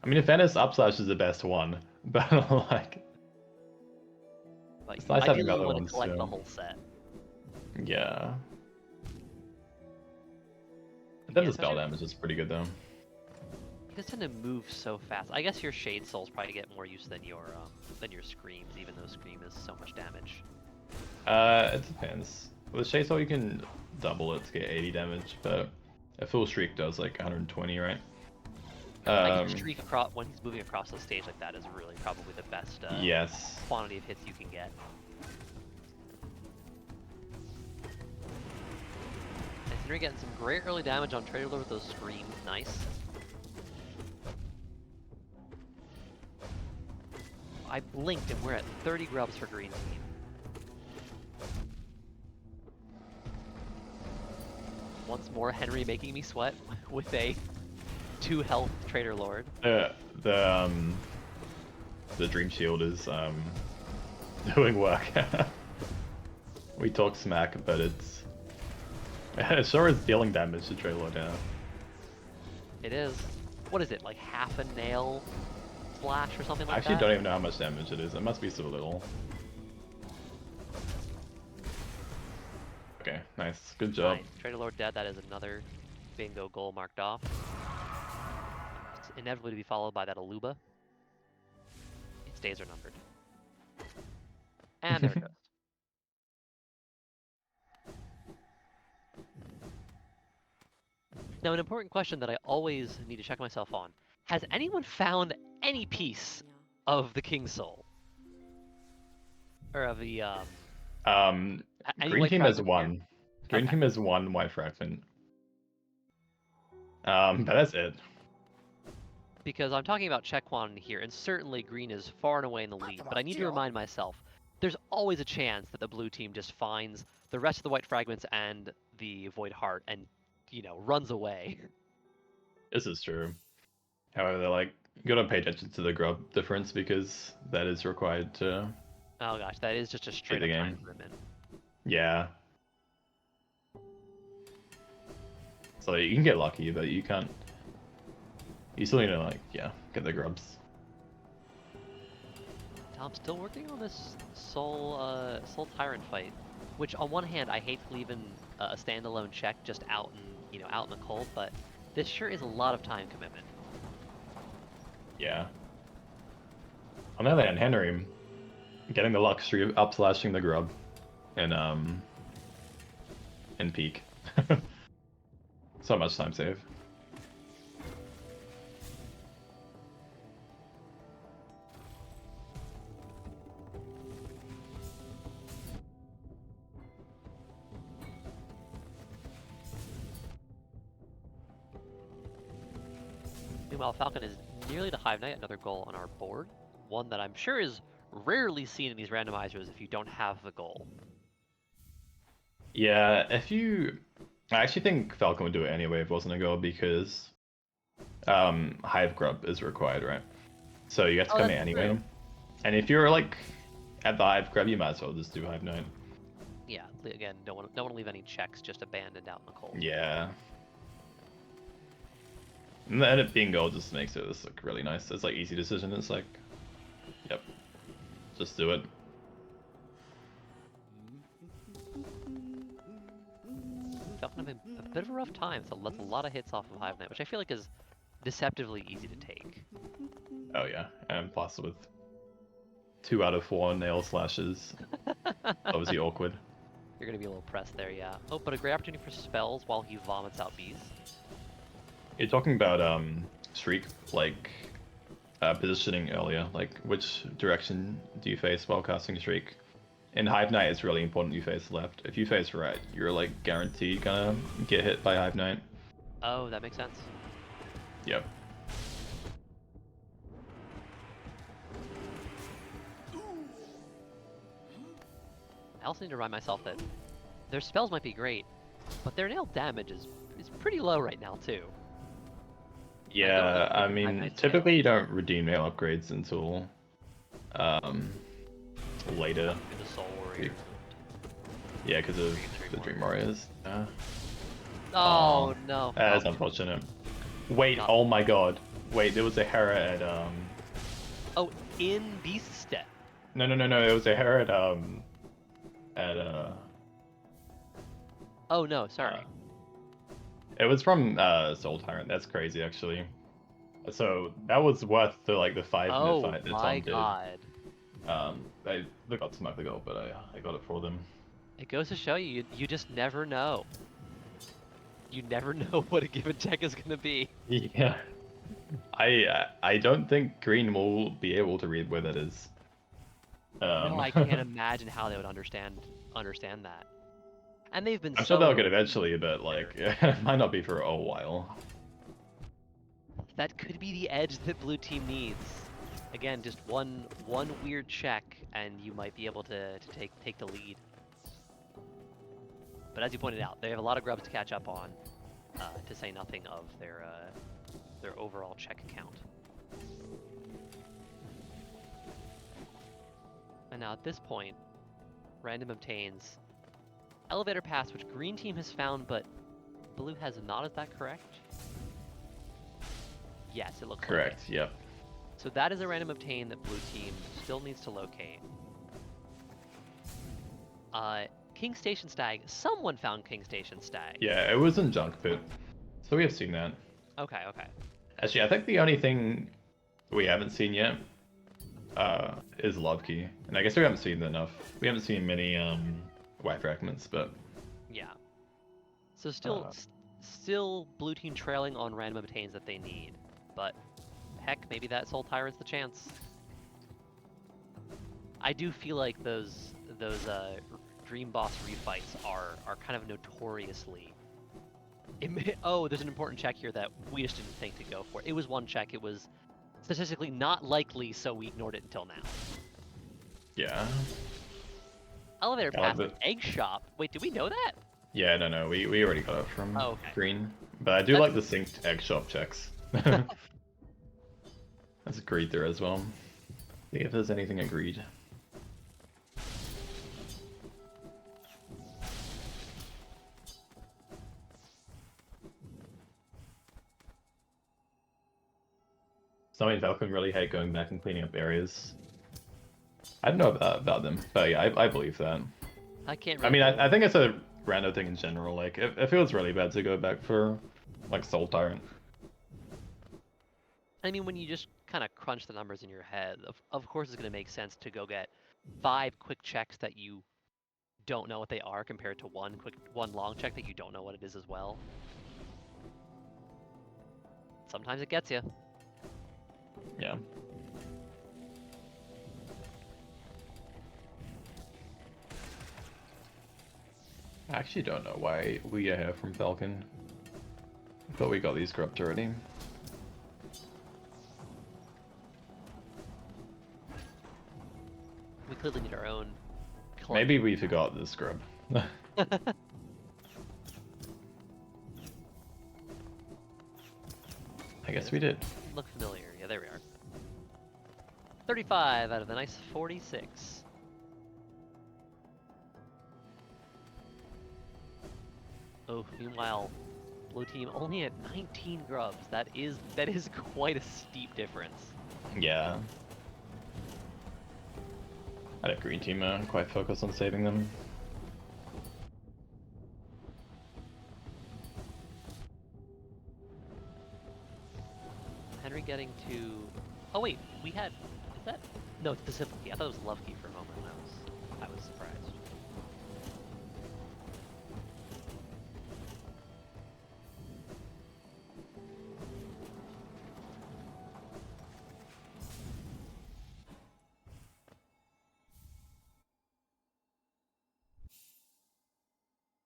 I mean, in fairness, Upslash is the best one, but like, But it's nice having ideally, you other want to ones collect the too. whole set. Yeah. But then Yeah, the spell especially damage is pretty good though. you just tend to move so fast. I guess your Shade Souls probably get more use than your Screams, even though Scream is so much damage. It depends. With Shade Soul, you can double it to get 80 damage, but a full streak does like 120, right? I guess streak across when he's moving across the stage like that is really probably the best Yes. quantity of hits you can get. And Henry getting some great early damage on Trader Lord with those Screams. Nice. I blinked and we're at 30 grubs for green team. Once more, Henry making me sweat with a 2 health Trader Lord. The Dream Shield is doing work. We talk smack, but it sure is dealing damage to Trader Lord now. It is. What is it, like half a nail slash or something like I actually that? don't even know how much damage it is. It must be so little. Okay, nice. Good job. Nice. Trader Lord dead. That is another bingo goal marked off. It's inevitably to be followed by that Aluba. Its days are numbered. And there it goes. Now, an important question that I always need to check myself on. Has anyone found any piece of the King's Soul? Or of the, any Green white team has fragment here? one. Green team has one white fragment. But that's it. Because I'm talking about check quantity here, and certainly green is far and away in the lead, but I need to remind myself, there's always a chance that the blue team just finds the rest of the white fragments and the void heart and, you know, runs away. This is true. However, like, you gotta pay attention to the grub difference because that is required to Oh gosh, that is just a straight the up game. time commitment. Yeah. So you can get lucky, but you can't. You still need to, like, yeah, get the grubs. I'm still working on this Soul Tyrant fight, which on one hand I hate to leave in a standalone check just out in out in the cold, but this sure is a lot of time commitment. Yeah. On the other hand, Henry getting the luxury of up slashing the grub and peak. So much time save. Meanwhile, Falcon is nearly to Hive Knight, another goal on our board. One that I'm sure is rarely seen in these randomizers if you don't have the goal. Yeah, I actually think Falcon would do it anyway if it wasn't a goal because Hive Grub is required, right? So you have to come in anyway. True. And if you're like at the Hive Grub, you might as well just do Hive Knight. Yeah, again, don't want to leave any checks just abandoned out in the cold. Yeah. And then it being gold just makes it this look really nice. It's like easy decision. It's like, yep, just do it. Falcon having a bit of a rough time, so that's a lot of hits off of Hive Knight, which I feel like is deceptively easy to take. Oh yeah, and plus with 2 out of 4 nail slashes, obviously awkward. You're gonna be a little pressed there, yeah. Oh, but a great opportunity for spells while he vomits out bees. You're talking about streak, like positioning earlier, like which direction do you face while casting streak? In Hive Knight, it's really important you face left. If you face right, you're like guaranteed gonna get hit by Hive Knight. Oh, that makes sense. Yep. I also need to remind myself that their spells might be great, but their nail damage is pretty low right now too. Yeah, I mean, typically you don't redeem nail upgrades until later. The Soul Warriors. Yeah, because of the Dream Warriors. Oh no. That is unfortunate. Wait, Not... oh my god. Wait, there was a Hera at Oh, in Beast Step. No, no, no, no. It was a Hera at Oh no, sorry. It was from Soul Tyrant. That's crazy, actually. So that was worth the like the 5-minute Oh fight that my Tom did. god. They got smacked the goal, but I got it for them. It goes to show you, you just never know. You never know what a given check is gonna be. Yeah. I don't think Green will be able to read where that is. No, I can't imagine how they would understand that. And they've been I'm so... sure they'll get eventually, but like it might not be for a while. That could be the edge that blue team needs. Again, just one weird check, and you might be able to take the lead. But as you pointed out, they have a lot of grubs to catch up on, to say nothing of their overall check count. And now at this point, random obtains elevator pass, which green team has found, but blue has not. Is that correct? Yes, it looks Correct. like it. Yep. So that is a random obtain that blue team still needs to locate. King Station Stag. Someone found King Station Stag. Yeah, it was in Junk Pit, so we have seen that. Okay, okay. Actually, I think the only thing we haven't seen yet is Love Key, and I guess we haven't seen enough. We haven't seen many white fragments, but Yeah. So still blue team trailing on random obtains that they need, but heck, maybe that Soul Tyrant's the chance. I do feel like those Dream Boss refights are kind of notoriously... Oh, there's an important check here that we just didn't think to go for. It was one check. It was statistically not likely, so we ignored it until now. yeah. Elevator past the egg shop. Wait, did we know that? Yeah, no, we already got it from Green. But I do like the synced egg shop checks. That's agreed there as well. See if there's anything agreed. Snowy and Falcon really hate going back and cleaning up areas. I don't know about them, but yeah, I believe that. I can't really I mean, I think it's a random thing in general. Like, it feels really bad to go back for, like, Soul Tyrant. I mean, when you just kind of crunch the numbers in your head, of course it's going to make sense to go get 5 quick checks that you don't know what they are compared to one long check that you don't know what it is as well. Sometimes it gets you. Yeah. I actually don't know why we are here from Falcon. I thought we got these grubs already. We clearly need our own. Maybe we forgot the scrub. I guess we did. Look familiar. Yeah, there we are. 35 out of the nice 46. Oh, meanwhile, blue team only at 19 grubs. That is quite a steep difference. Yeah. I had a green team quite focused on saving them. Henry getting to... Oh wait, we had... Is that... No, it's the Sympathy. I thought it was Love Key for a moment. I was surprised.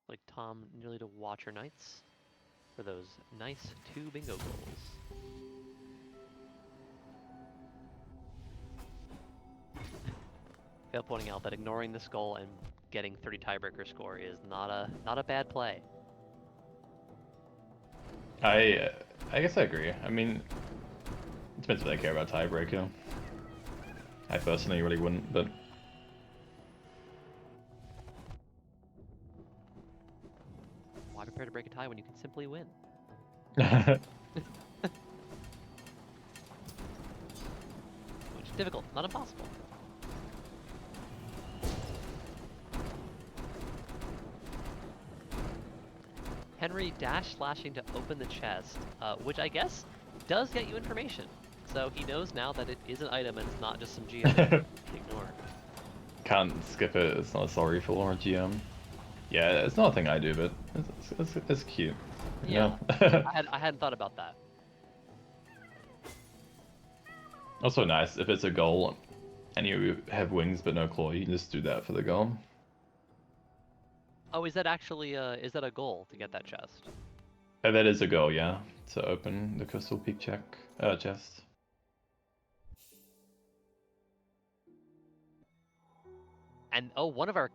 Like Tom nearly to Watcher Knights for those nice 2 bingo goals. Fail pointing out that ignoring this goal and getting 30 tiebreaker score is not a bad play. I guess I agree. I mean, it depends if they care about tiebreaker. I personally really wouldn't, but... Why prepare to break a tie when you can simply win? Difficult, not impossible. Henry dash slashing to open the chest, which I guess does get you information. So he knows now that it is an item and it's not just some GM that you ignore. Can't skip it. It's not a sorry for or GM. Yeah, it's not a thing I do, but it's cute. Yeah, I hadn't thought about that. Also nice if it's a goal and you have wings but no claw, you can just do that for the goal. Oh, is that actually is that a goal to get that chest? And that is a goal, yeah. To open the crystal peak chest. And oh, one of our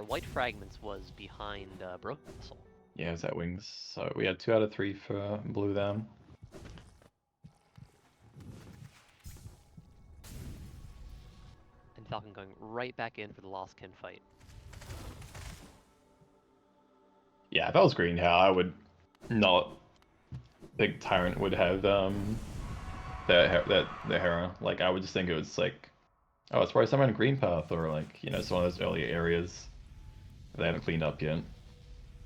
white fragments was behind Broken Vessel. Yeah, it's at wings. So we had 2 out of 3 for blue them. And Falcon going right back in for the Lost Kin fight. Yeah, if I was green here, I would not think Tyrant would have the Hera. Like I would just think it was like, oh, it's probably somewhere in Green Path or like, you know, it's one of those earlier areas they haven't cleaned up yet.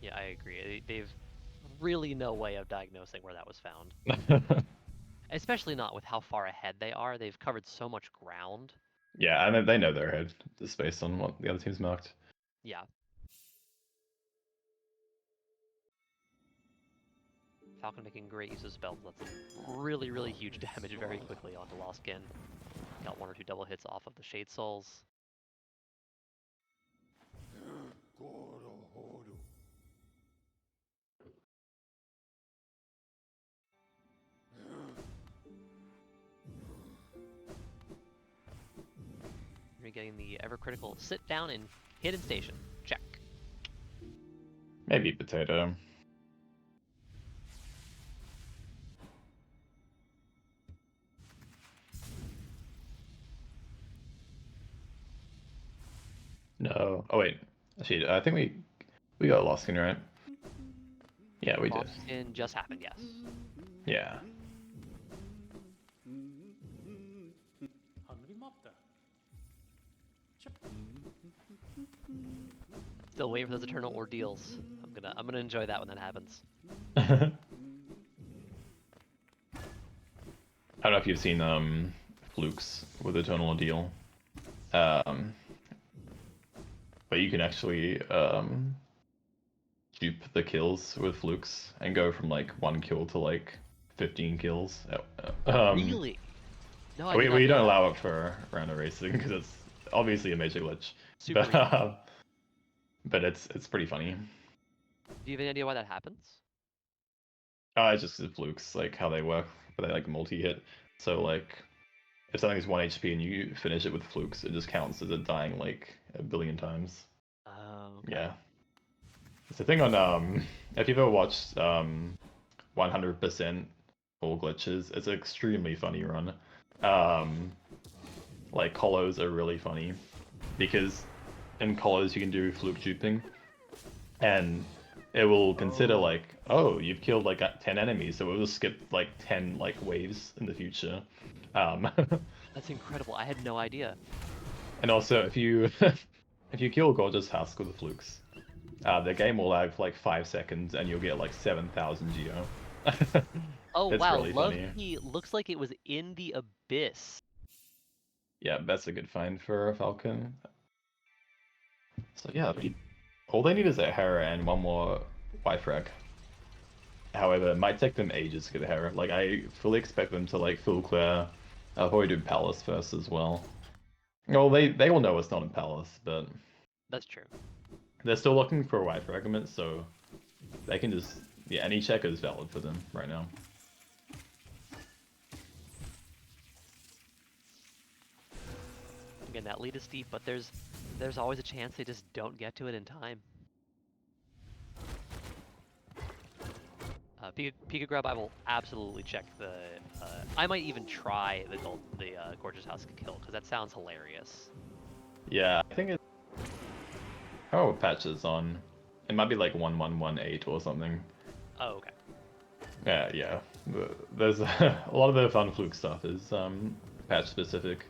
Yeah, I agree. They've really no way of diagnosing where that was found. Especially not with how far ahead they are. They've covered so much ground. Yeah, and they know they're ahead, just based on what the other team's marked. Yeah. Falcon making great use of spells. That's really, really huge damage very quickly onto Lost Kin. Got 1 or 2 double hits off of the Shade Souls. You're getting the ever critical sit down and hidden station. Check. Maybe potato. No. Oh wait. Actually, I think we got Lost Skin, right? Yeah, we did. Lost Kin just happened, yes. Yeah. Still waiting for those eternal ordeals. I'm gonna enjoy that when that happens. I don't know if you've seen Flukes with Eternal Ordeal. But you can actually dupe the kills with Flukes and go from like 1 kill to like 15 kills. Really? No, we don't allow it for random racing because it's obviously a major glitch. Super but it's pretty funny. Do you have any idea why that happens? It's just the Flukes, like how they work, but they like multi-hit. So like if something's 1 HP and you finish it with Flukes, it just counts as it dying like a billion times. Oh, okay. Yeah. It's a thing on if you've ever watched 100% all glitches, it's an extremely funny run. Like colos are really funny because in colos you can do fluke duping and it will consider like, oh, you've killed like 10 enemies, so it will skip like 10 like waves in the future. That's incredible. I had no idea. And also if you if you kill Gorgeous Husk with the Flukes, the game will lag for like 5 seconds and you'll get like 7,000 geo. Oh It's wow, really funny. He looks like it was in the abyss. Yeah, that's a good find for a Falcon. So yeah, all they need is a Hera and 1 more Y-Frag. However, it might take them ages to get a Hera. Like, I fully expect them to like full clear. I'll probably do Palace first as well. Well, they will know it's not in Palace, but That's true. they're still looking for a Y-Fragment, so they can just... Yeah, any check is valid for them right now. Again, that lead is steep, but there's always a chance they just don't get to it in time. Pika Grab, I will absolutely check the... I might even try the Gorgeous Husk kill, because that sounds hilarious. Yeah, I think it's... Oh, patches on. It might be like 1118 or something. Oh, okay. Yeah. There's a lot of the fun fluke stuff is patch specific.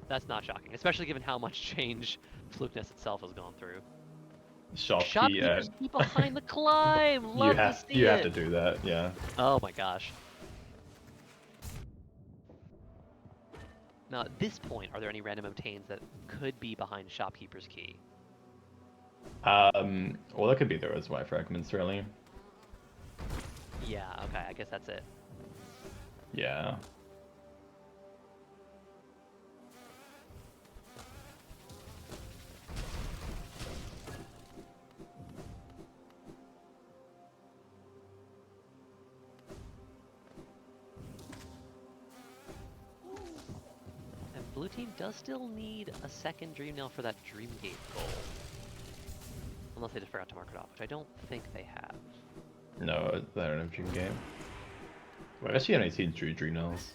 That's not shocking, especially given how much change Flukeness itself has gone through. Shopkey. Shopkeepers keep behind the climb. You Love to have see it. to do that. Yeah. Oh my gosh. Now, at this point, are there any random obtains that could be behind Shopkeeper's key? Well, that could be there as Y fragments, really. Yeah, okay, I guess that's it. Yeah. And blue team does still need a second Dream Nail for that Dreamgate goal. Unless they just forgot to mark it off, which I don't think they have. No, I don't have Dream Game. Well, I actually only seen Dream Nails.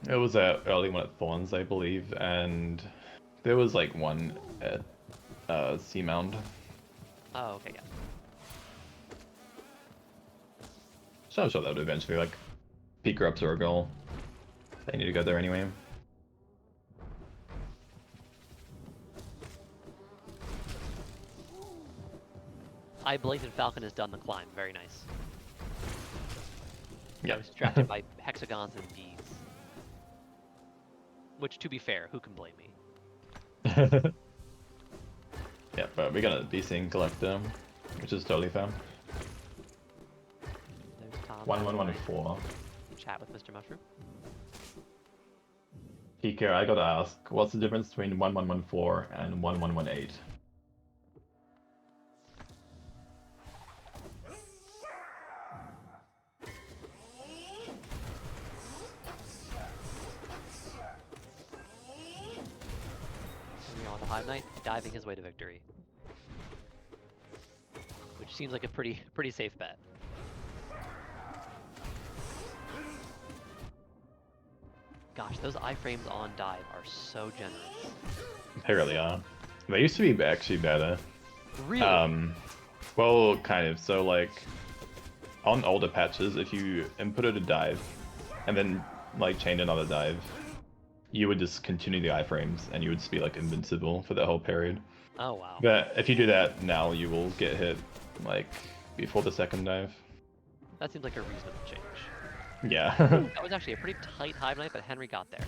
It was that early one at Thorns, I believe, and there was like one at Seamound. Oh, okay, yeah. So I'm sure that would eventually like peak her up to her goal. They need to go there anyway. I Blatant Falcon has done the climb. Very nice. Yeah. I was distracted by hexagons and bees. Which, to be fair, who can blame me? Yeah, but we're gonna be seeing Collector, which is totally fine. There's Tom. 1114. Chat with Mr. Mushroom. PK, I gotta ask, what's the difference between 1114 and 1118? We're on the Hive Knight, diving his way to victory. Which seems like a pretty safe bet. Gosh, those iframes on dive are so generous. They really are. They used to be actually better. Really? Well, kind of. So, like, on older patches, if you inputted a dive, and then, like, chained another dive, you would just continue the iframes, and you would just be, like, invincible for that whole period. Oh, wow. But if you do that now, you will get hit, like, before the second dive. That seems like a reasonable change. Yeah. That was actually a pretty tight Hive Knight, but Henry got there.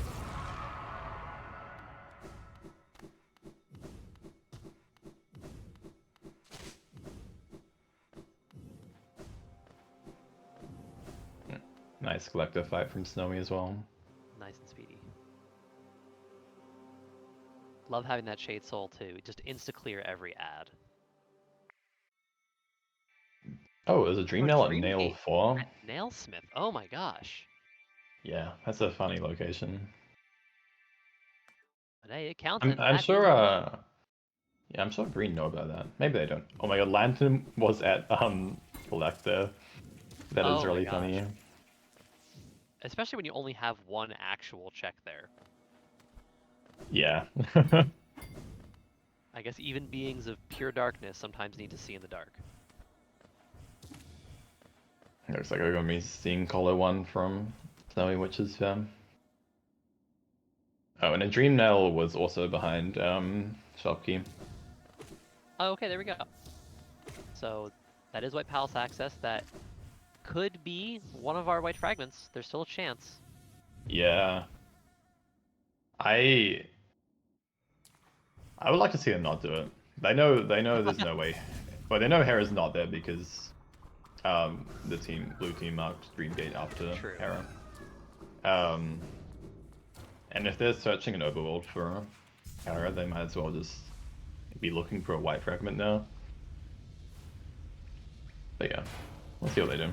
Nice collective fight from Snowy as well. Nice and speedy. Love having that Shade Soul too. Just insta-clear every ad. Oh, there's a Dream Nail at Nail Dreamgate 4. at Nailsmith. Oh my gosh. Yeah, that's a funny location. But hey, it counts. I'm And that sure. is one. Yeah, I'm sure Green know about that. Maybe they don't. Oh my god, Lantern was at Collector. That is Oh my really gosh. funny. Especially when you only have one actual check there. Yeah. I guess even beings of pure darkness sometimes need to see in the dark. Looks like we're gonna be seeing Color 1 from Snowy Witch's Fam. Oh, and a Dream Nail was also behind Shopkey. Oh, okay, there we go. So that is White Palace access. That could be one of our white fragments. There's still a chance. Yeah. I would like to see them not do it. They know there's no way. But they know Hera's not there because the blue team marked Dreamgate after True. Hera. And if they're searching an overworld for Hera, they might as well just be looking for a white fragment now. But yeah, we'll see what they do.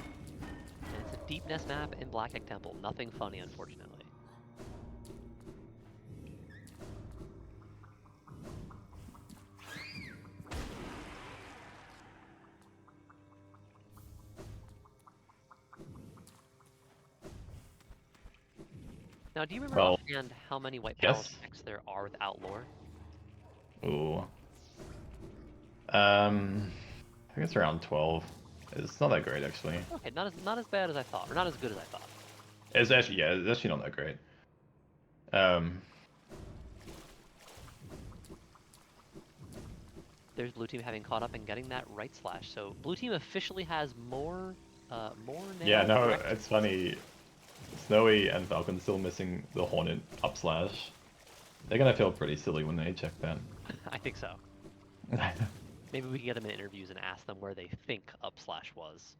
And it's a deep nest map in Black Egg Temple. Nothing funny, unfortunately. Now, do you remember Well, offhand how many White yes. Palace decks there are without lore? Ooh. think it's around 12. It's not that great actually. Okay, not as bad as I thought, or not as good as I thought. It's actually it's actually not that great. There's blue team having caught up and getting that right slash. So blue team officially has more Yeah, nail no, direct. it's funny. Snowy and Falcon still missing the Hornet up slash. They're gonna feel pretty silly when they check that. I think so. Maybe we can get them in interviews and ask them where they think up slash was.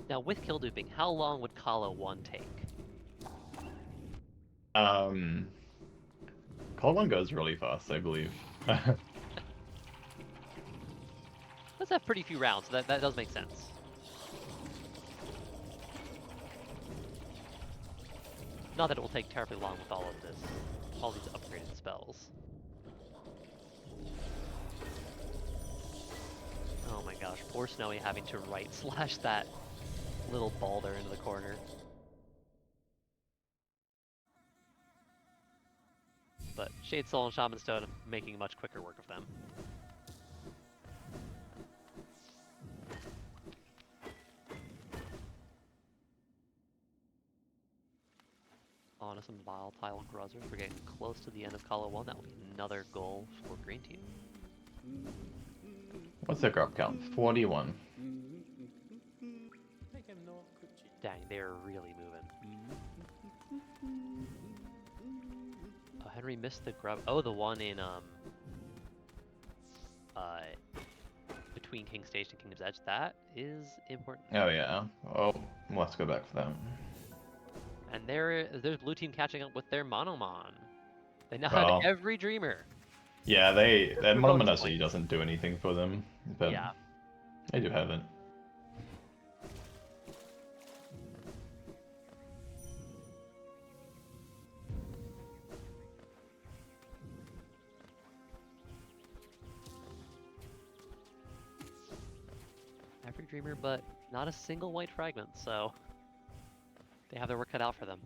Now with kill duping, how long would Kala 1 take? Call one goes really fast, I believe. Let's have pretty few rounds, so that does make sense. Not that it will take terribly long with all of this, all these upgraded spells. Oh my gosh, poor Snowy having to right slash that little ball there into the corner. But Shade Soul and Shaman Stone making much quicker work of them. On to some volatile Gruzzers. We're getting close to the end of Kala 1. That will be another goal for Green Team. What's the grub count? 41. Dang, they're really moving. Oh, Henry missed the grub. Oh, the one in between King Station and Kingdom's Edge. That is important. Oh yeah. Oh, let's go back for that. And there's blue team catching up with their Monomon. They now Well, have every Dreamer. yeah, that For Monoman bonus actually points. doesn't do anything for them, but Yeah. they do have it. Every Dreamer, but not a single white fragment, so they have their work cut out for them.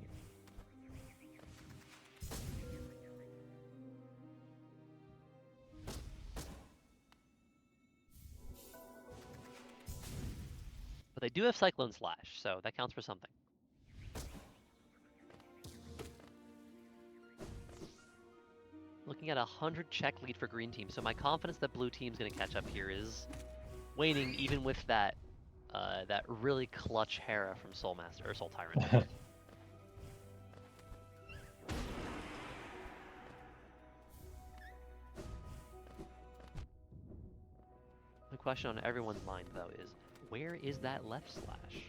But they do have Cyclone Slash, so that counts for something. Looking at a 100 check lead for Green Team, so my confidence that Blue Team's going to catch up here is waning, even with that that really clutch Hera from Soul Master or Soul Tyrant. The question on everyone's mind, though, is where is that left slash?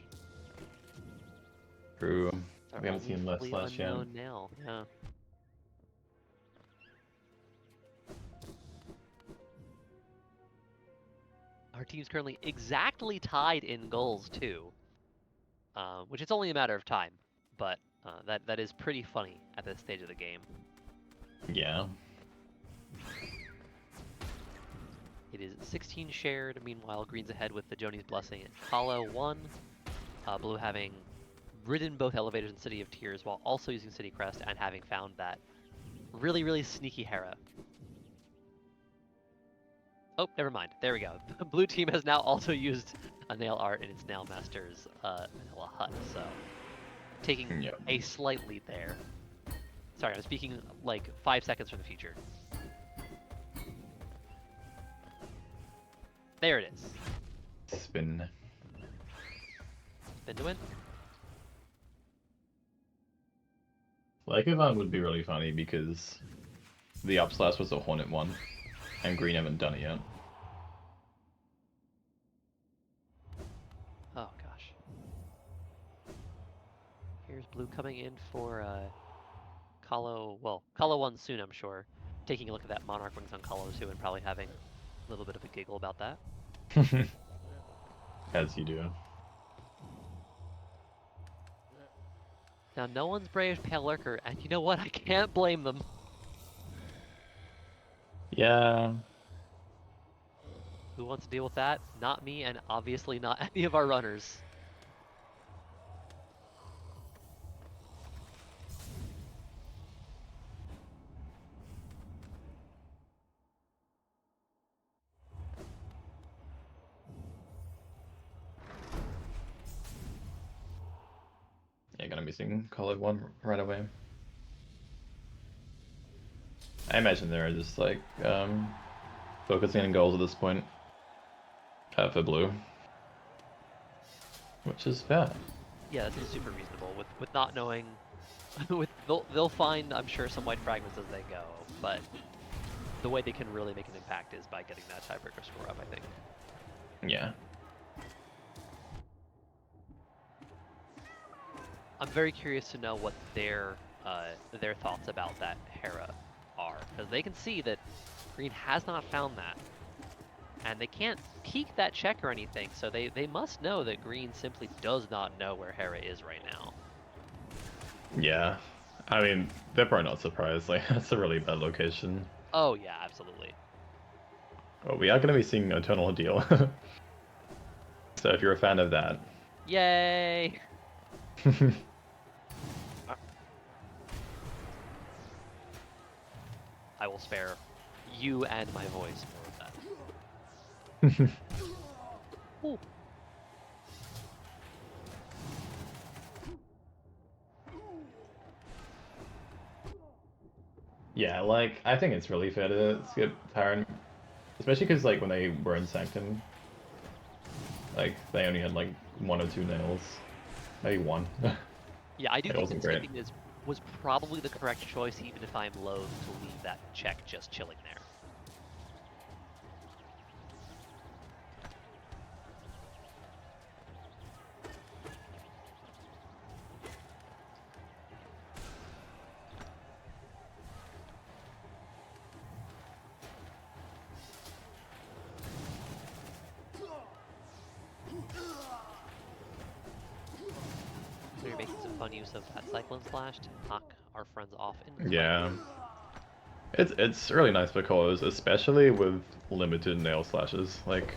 True. Our We haven't only seen left fully slash yet. unknown nail. Yeah. Our team's currently exactly tied in goals too, which it's only a matter of time. But that is pretty funny at this stage of the game. Yeah. It is 16 shared. Meanwhile, Green's ahead with the Joni's Blessing and Kalo 1. Blue having ridden both elevators in City of Tears while also using City Crest and having found that really, really sneaky Hera. Oh, never mind. There we go. Blue team has now also used a nail art in its Nail Master's Vanilla Hut, so taking Yep. a slight lead there. Sorry, I'm speaking like 5 seconds from the future. There it is. Spin. Spin to win. Lycovan would be really funny because the up slash was a Hornet one, and Green haven't done it yet. Oh gosh. Here's Blue coming in for Kalo 1 soon, I'm sure. taking a look at that Monarch Wings on color too and probably having a little bit of a giggle about that. As you do. Now, no one's Brave Pale Lurker, and you know what? I can't blame them. Yeah. Who wants to deal with that? Not me, and obviously not any of our runners. Yeah, gonna be seeing colored one right away. I imagine they're just like focusing on goals at this point for blue, which is fair. Yeah, this is super reasonable. With not knowing, they'll find, I'm sure, some white fragments as they go, but the way they can really make an impact is by getting that tiebreaker score up, I think. Yeah. I'm very curious to know what their thoughts about that Hera are, because they can see that Green has not found that, and they can't peek that check or anything, so they must know that Green simply does not know where Hera is right now. Yeah. I mean, they're probably not surprised. Like, that's a really bad location. Oh yeah, absolutely. Oh, we are going to be seeing Eternal Deal. So if you're a fan of that. Yay! I will spare you and my voice more of that. Ooh. Yeah, like, I think it's really fair to skip Tyrant. Especially because, like, when they were in Sanctum, like, they only had, like, 1 or 2 nails. Maybe 1. Yeah, I do It think wasn't that great. skipping was probably the correct choice, even if I'm loath to leave that check just chilling there. So you're making some fun use of that Cyclone Slash to knock our friends off in Yeah. It's really nice because, especially with limited nail slashes, like,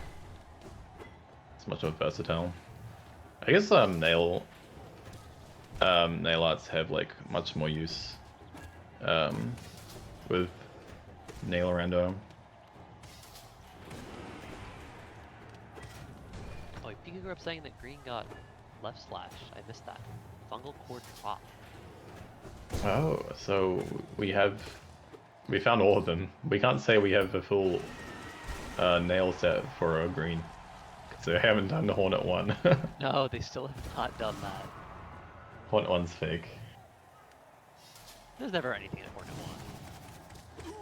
it's much more versatile. I guess nail arts have like much more use with nail rando. Oh, Pika grew up saying that Green got left slash. I missed that. Fungal core drop. Oh, so we found all of them. We can't say we have a full nail set for a green, so we haven't done the Hornet one. No, they still have not done that. Hornet one's fake. There's never anything in Hornet 1.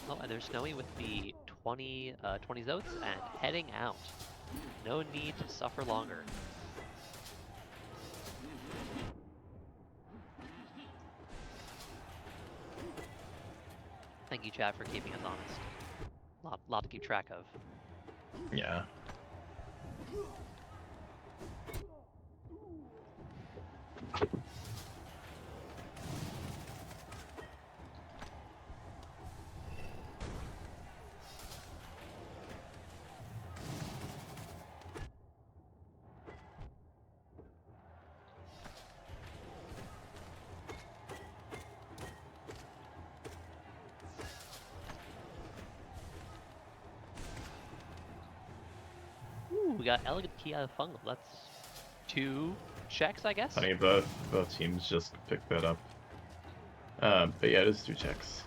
Oh, and there's Snowy with the 20 Zotes and heading out. No need to suffer longer. Thank you, chat, for keeping us honest. Lot to keep track of. Yeah. Ooh, we got Elegant Key out of Fungal. That's 2 checks, I guess? Funny, both teams just picked that up. But yeah, it is 2 checks.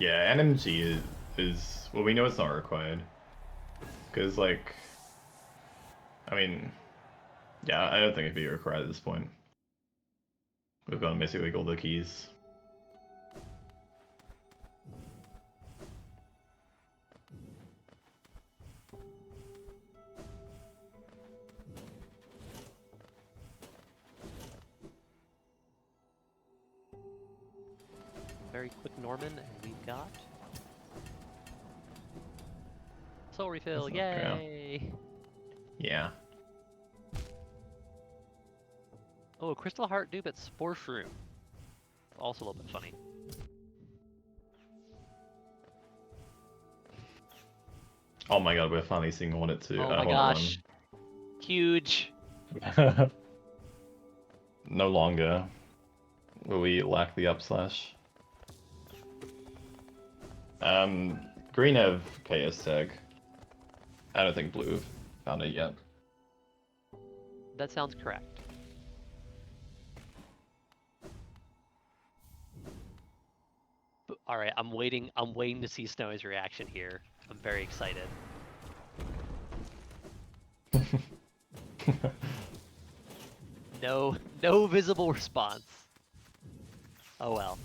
Back here. Yeah, NMG is well, we know it's not required. Because, like, I mean, yeah, I don't think it'd be required at this point. We've got basically all the keys. Very quick Norman, and we've got soul refill. Yay! Yeah. Oh, Crystal Heart dupe at Spore Shroom. Also a little bit funny. Oh my god, we're finally seeing Hornet 2. Oh my Hornet gosh. Huge. 1. No longer will we lack the upslash. Green have KS tag. I don't think blue have found it yet. That sounds correct. All right, I'm waiting to see Snowy's reaction here. I'm very excited. No visible response. Oh well.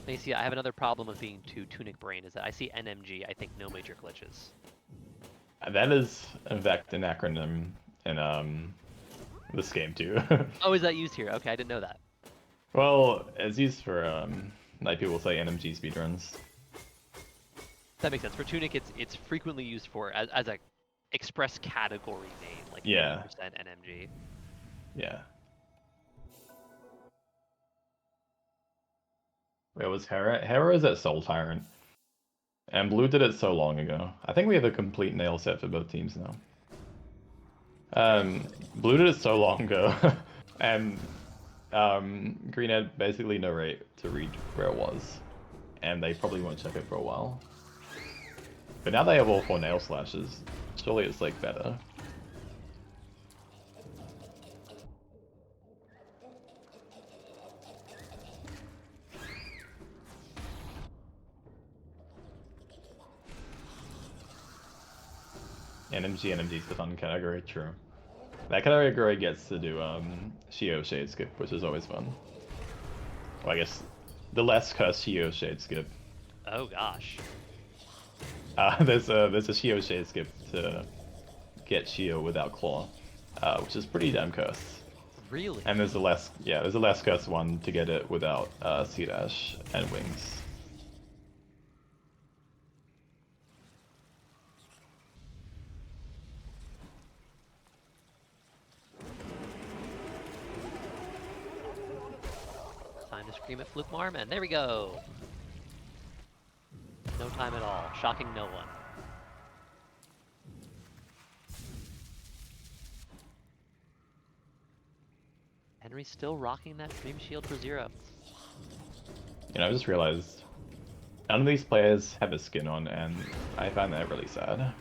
Macy, I have another problem with being too Tunic Brain, is that I see NMG, I think no major glitches. That is, in fact, an acronym in this game too. Oh, is that used here? Okay, I didn't know that. Well, it's used for like people say NMG speedruns. That makes sense. For Tunic, it's frequently used for as a express category name, like Yeah. 90% NMG. Yeah. Where was Hera? Hera is at Soul Tyrant. And Blue did it so long ago. I think we have a complete nail set for both teams now. Blue did it so long ago, and Green had basically no rate to read where it was, and they probably won't check it for a while. But now they have all 4 nail slashes. Surely it's like better. NMG is the fun category, true. That category gets to do Shio Shade Skip, which is always fun. Well, I guess the less cursed Shio Shade Skip. Oh gosh. There's a Shio Shade Skip to get Shio without Claw, which is pretty damn cursed. Really? And there's a less cursed one to get it without Sea Dash and Wings. Time to scream at Fluke Marm, and there we go. No time at all. Shocking no one. Henry's still rocking that Dream Shield for 0. You know, I just realized none of these players have a skin on, and I find that really sad.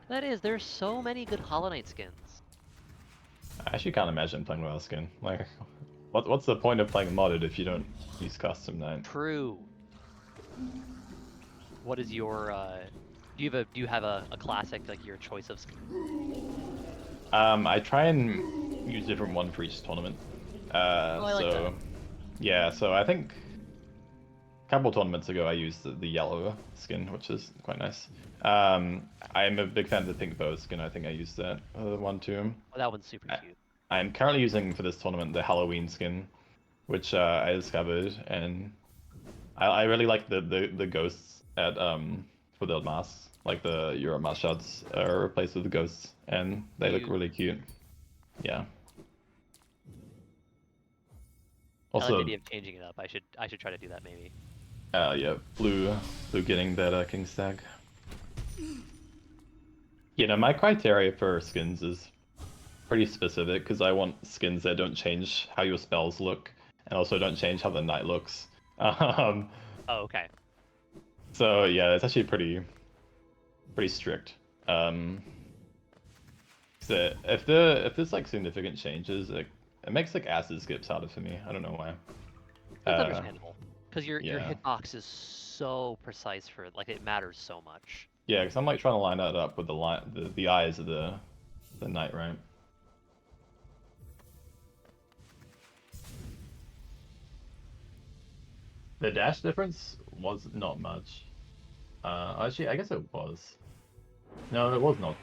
That is, there's so many good Hollow Knight skins. I actually can't imagine playing without a skin. Like, what's the point of playing modded if you don't use custom night? True. What is your do you have a classic, like your choice of skin? I try and use a different one for each tournament. I like so that. yeah, so I think a couple tournaments ago I used the yellow skin, which is quite nice. I'm a big fan of the pink bow skin. I think I used that one too. Oh, that one's super cute. I'm currently using for this tournament the Halloween skin, which I discovered, and I really like the ghosts at for the masks. Like the Euro mask shots are replaced with the ghosts, and they look really cute. Yeah. I like Also, the idea of changing it up. I should try to do that maybe. yeah, blue getting that king stag. You know, my criteria for skins is pretty specific because I want skins that don't change how your spells look, and also don't change how the knight looks. Oh, okay. So yeah, it's actually pretty strict. So if there's like significant changes, like It makes like acid skips harder for me. I don't know why. That's understandable. Because your Yeah. hitbox is so precise for it. Like, it matters so much. Yeah, because I'm like trying to line that up with the eyes of the knight, right? The dash difference was not much. Actually, I guess it was. No, it was not.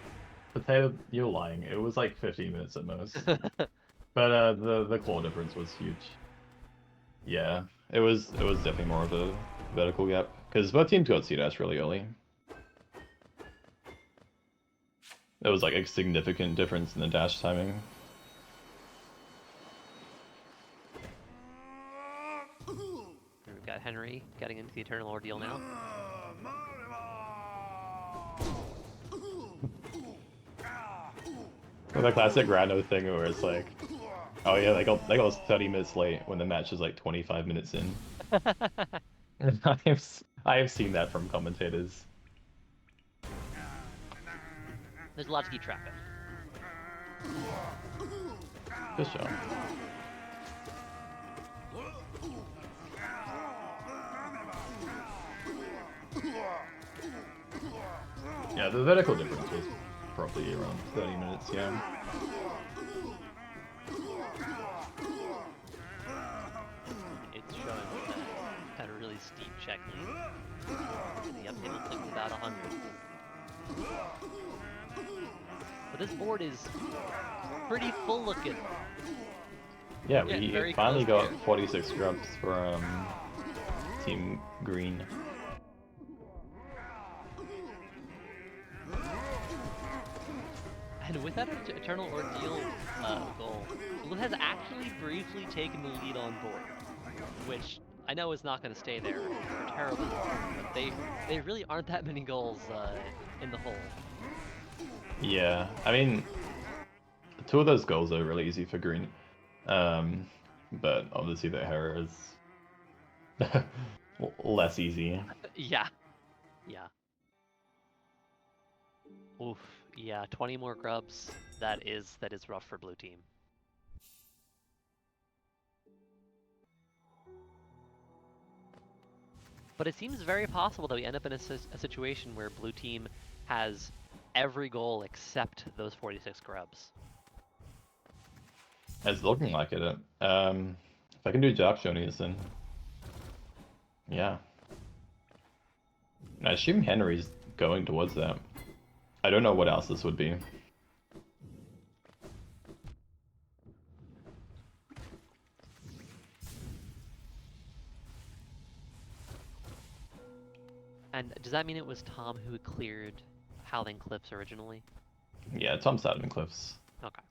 Potato, you're lying. It was like 15 minutes at most. But the claw difference was huge. Yeah, it was definitely more of a vertical gap because both teams got C-dash really early. It was like a significant difference in the dash timing. We've got Henry getting into the Eternal Ordeal now. The classic rando thing where it's like, oh yeah, they got us 30 minutes late when the match is like 25 minutes in. I have seen that from commentators. There's a lot to keep track of. Good show. Yeah, the vertical difference was probably around 30 minutes, yeah. It's showing at a really steep check lead. The uptable click's about 100. But this board is pretty full looking. Yeah, we finally got 46 grubs for Team Green. And with that Eternal Ordeal goal, Blue has actually briefly taken the lead on board, which I know is not going to stay there for terribly long, but they really aren't that many goals in the hole. Yeah, I mean, 2 of those goals are really easy for Green, but obviously the Hera is less easy. Yeah. Oof. Yeah, 20 more grubs. That is rough for blue team. But it seems very possible that we end up in a situation where blue team has every goal except those 46 grubs. It's looking like it. If I can do Dark Shonies, then yeah. I assume Henry's going towards that. I don't know what else this would be. And does that mean it was Tom who cleared Howling Cliffs originally? Yeah, Tom started in Cliffs. Okay.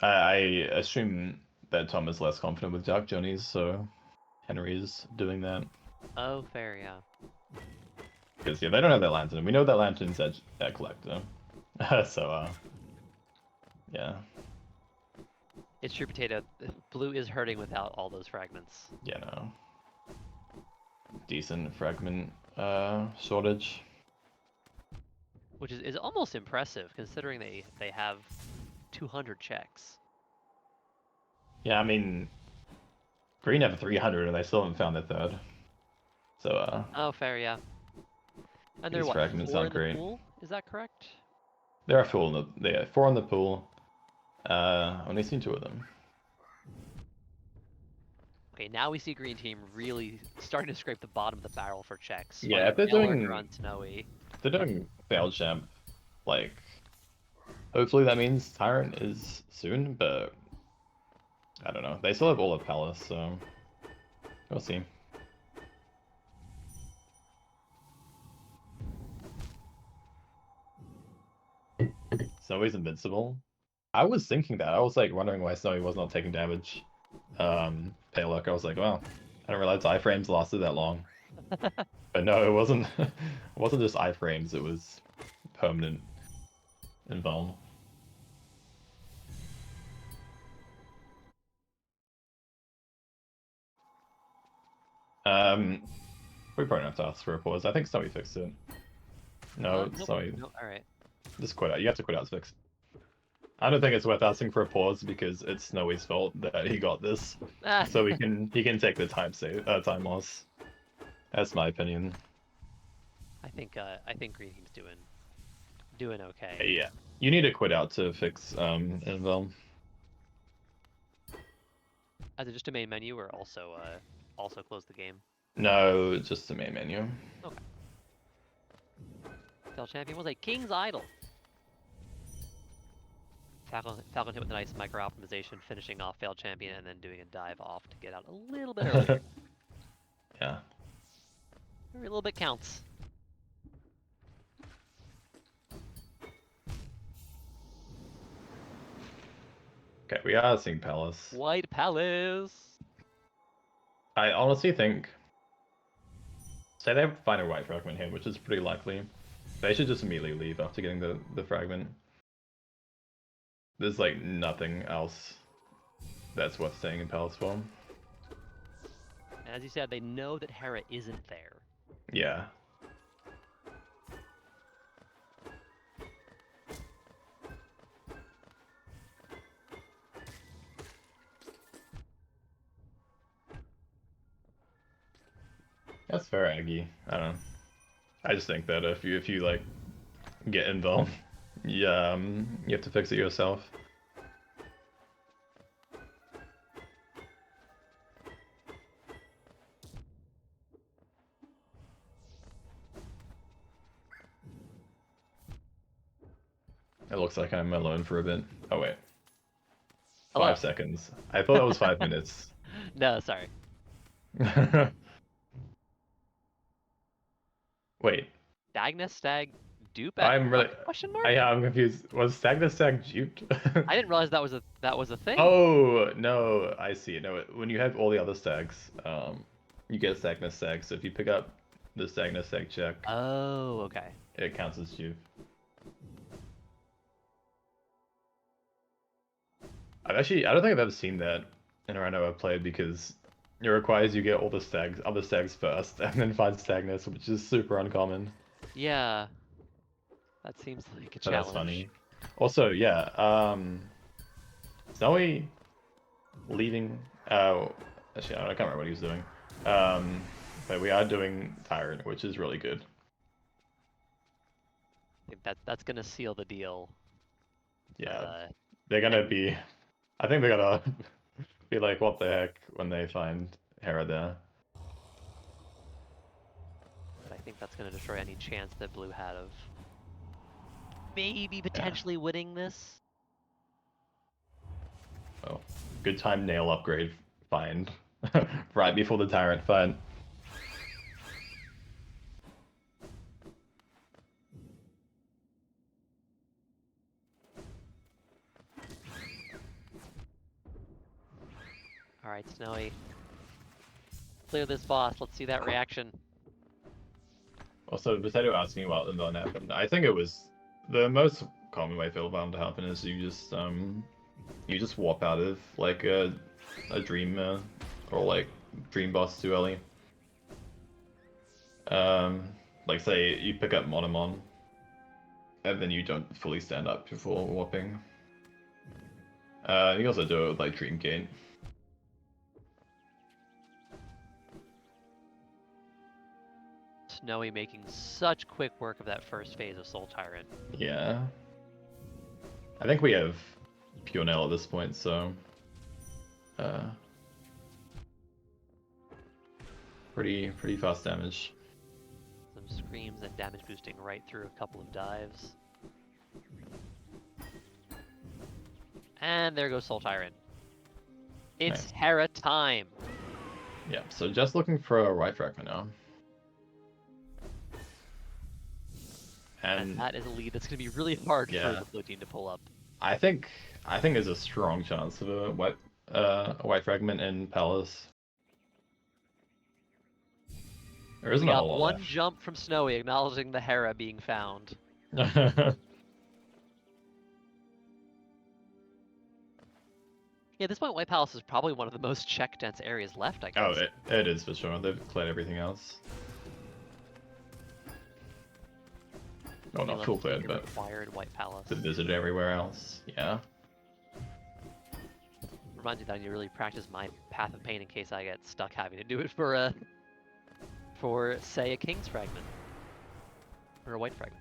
I assume that Tom is less confident with Dark Journeys, so Henry's doing that. Oh, fair, yeah. Because yeah, they don't have that lantern. We know that lantern's at Collector. So yeah. It's true, Potato. Blue is hurting without all those fragments. Yeah, no. Decent fragment shortage. Which is almost impressive, considering they have 200 checks. Yeah, I mean, Green have 300 and they still haven't found their third. So Oh, fair, yeah. And they're these what, fragments 4 aren't in the great. pool? Is that correct? There are 4 in the 4 in the pool. Only seen 2 of them. Okay, now we see green team really starting to scrape the bottom of the barrel for checks. Yeah, if they're doing on Snowy. if they're doing failed champ, like hopefully that means Tyrant is soon, but I don't know. They still have all of Palace, so we'll see. Snowy's invincible. I was thinking that. I was like wondering why Snowy was not taking damage. Paylock, I was like, wow, I didn't realize iframes lasted that long. But no, it wasn't. It wasn't just iframes. It was permanent invuln. We probably don't have to ask for a pause. I think Snowy fixed it. No, Nope. Snowy. No, alright. Just quit out. You have to quit out to fix it. I don't think it's worth asking for a pause because it's Snowy's fault that he got this. Ah, So he can take the time loss. That's my opinion. I think Green Team's doing okay. Yeah. You need to quit out to fix Invel. Is it just a main menu or also close the game? No, just the main menu. Okay. Failed champion was a King's Idol. Falcon hit with a nice micro optimization, finishing off failed champion and then doing a dive off to get out a little bit earlier. Yeah. Every little bit counts. Okay, we are seeing Palace. White Palace. I honestly think, say they find a white fragment here, which is pretty likely, they should just immediately leave after getting the fragment. There's like nothing else that's worth staying in Palace for. As you said, they know that Hera isn't there. Yeah. That's fair, Aggie. I don't know. I just think that if you like get involved, yeah, you have to fix it yourself. It looks like I'm alone for a bit. Oh wait. Hello. 5 seconds. I thought that was 5 minutes. No, sorry. Wait. Stag dupe? I'm really. Question mark? I'm confused. Was Stagnastag duped? I didn't realize that was a thing. Oh no, I see. No, when you have all the other stags, you get Stagnastag. So if you pick up the Stagnastag check, Oh, okay. it counts as dupe. I don't think I've ever seen that in a random I've played because it requires you get all the other stags first, and then find Stagnus, which is super uncommon. Yeah. That seems like a So challenge. that's funny. Also, yeah, Snowy leaving. Actually, I can't remember what he was doing. But we are doing Tyrant, which is really good. I think that's gonna seal the deal. Yeah, they're gonna be. I think they're gonna be like, what the heck, when they find Hera there. But I think that's gonna destroy any chance that Blue had of maybe potentially winning this. Oh, good time nail upgrade find right before the Tyrant fight. Alright, Snowy. Clear this boss. Let's see that reaction. Also, Potato asking about the what happened. I think it was the most common way for Bound to happen is you just warp out of like a dream or like dream boss too early. Like say you pick up Monomon, and then you don't fully stand up before warping. You also do it with like Dream Gate. Snowy making such quick work of that first phase of Soul Tyrant. Yeah. I think we have Pure Nail at this point, so pretty fast damage. Some screams and damage boosting right through a couple of dives. And there goes Soul Tyrant. It's Nice. Hera time. Yeah, so just looking for a right fragment now. And that is a lead that's going to be really hard for the blue team to pull up. I think there's a strong chance of a white fragment in Palace. There isn't a whole lot one left. jump from Snowy acknowledging the Hera being found. Yeah, at this point, White Palace is probably one of the most check-dense areas left, I guess. Oh, it is for sure. They've cleared everything else. Well, not full cleared, but required White Palace. the visit everywhere else. Yeah. Reminds me that I need to really practice my Path of Pain in case I get stuck having to do it for say a King's Fragment or a White Fragment.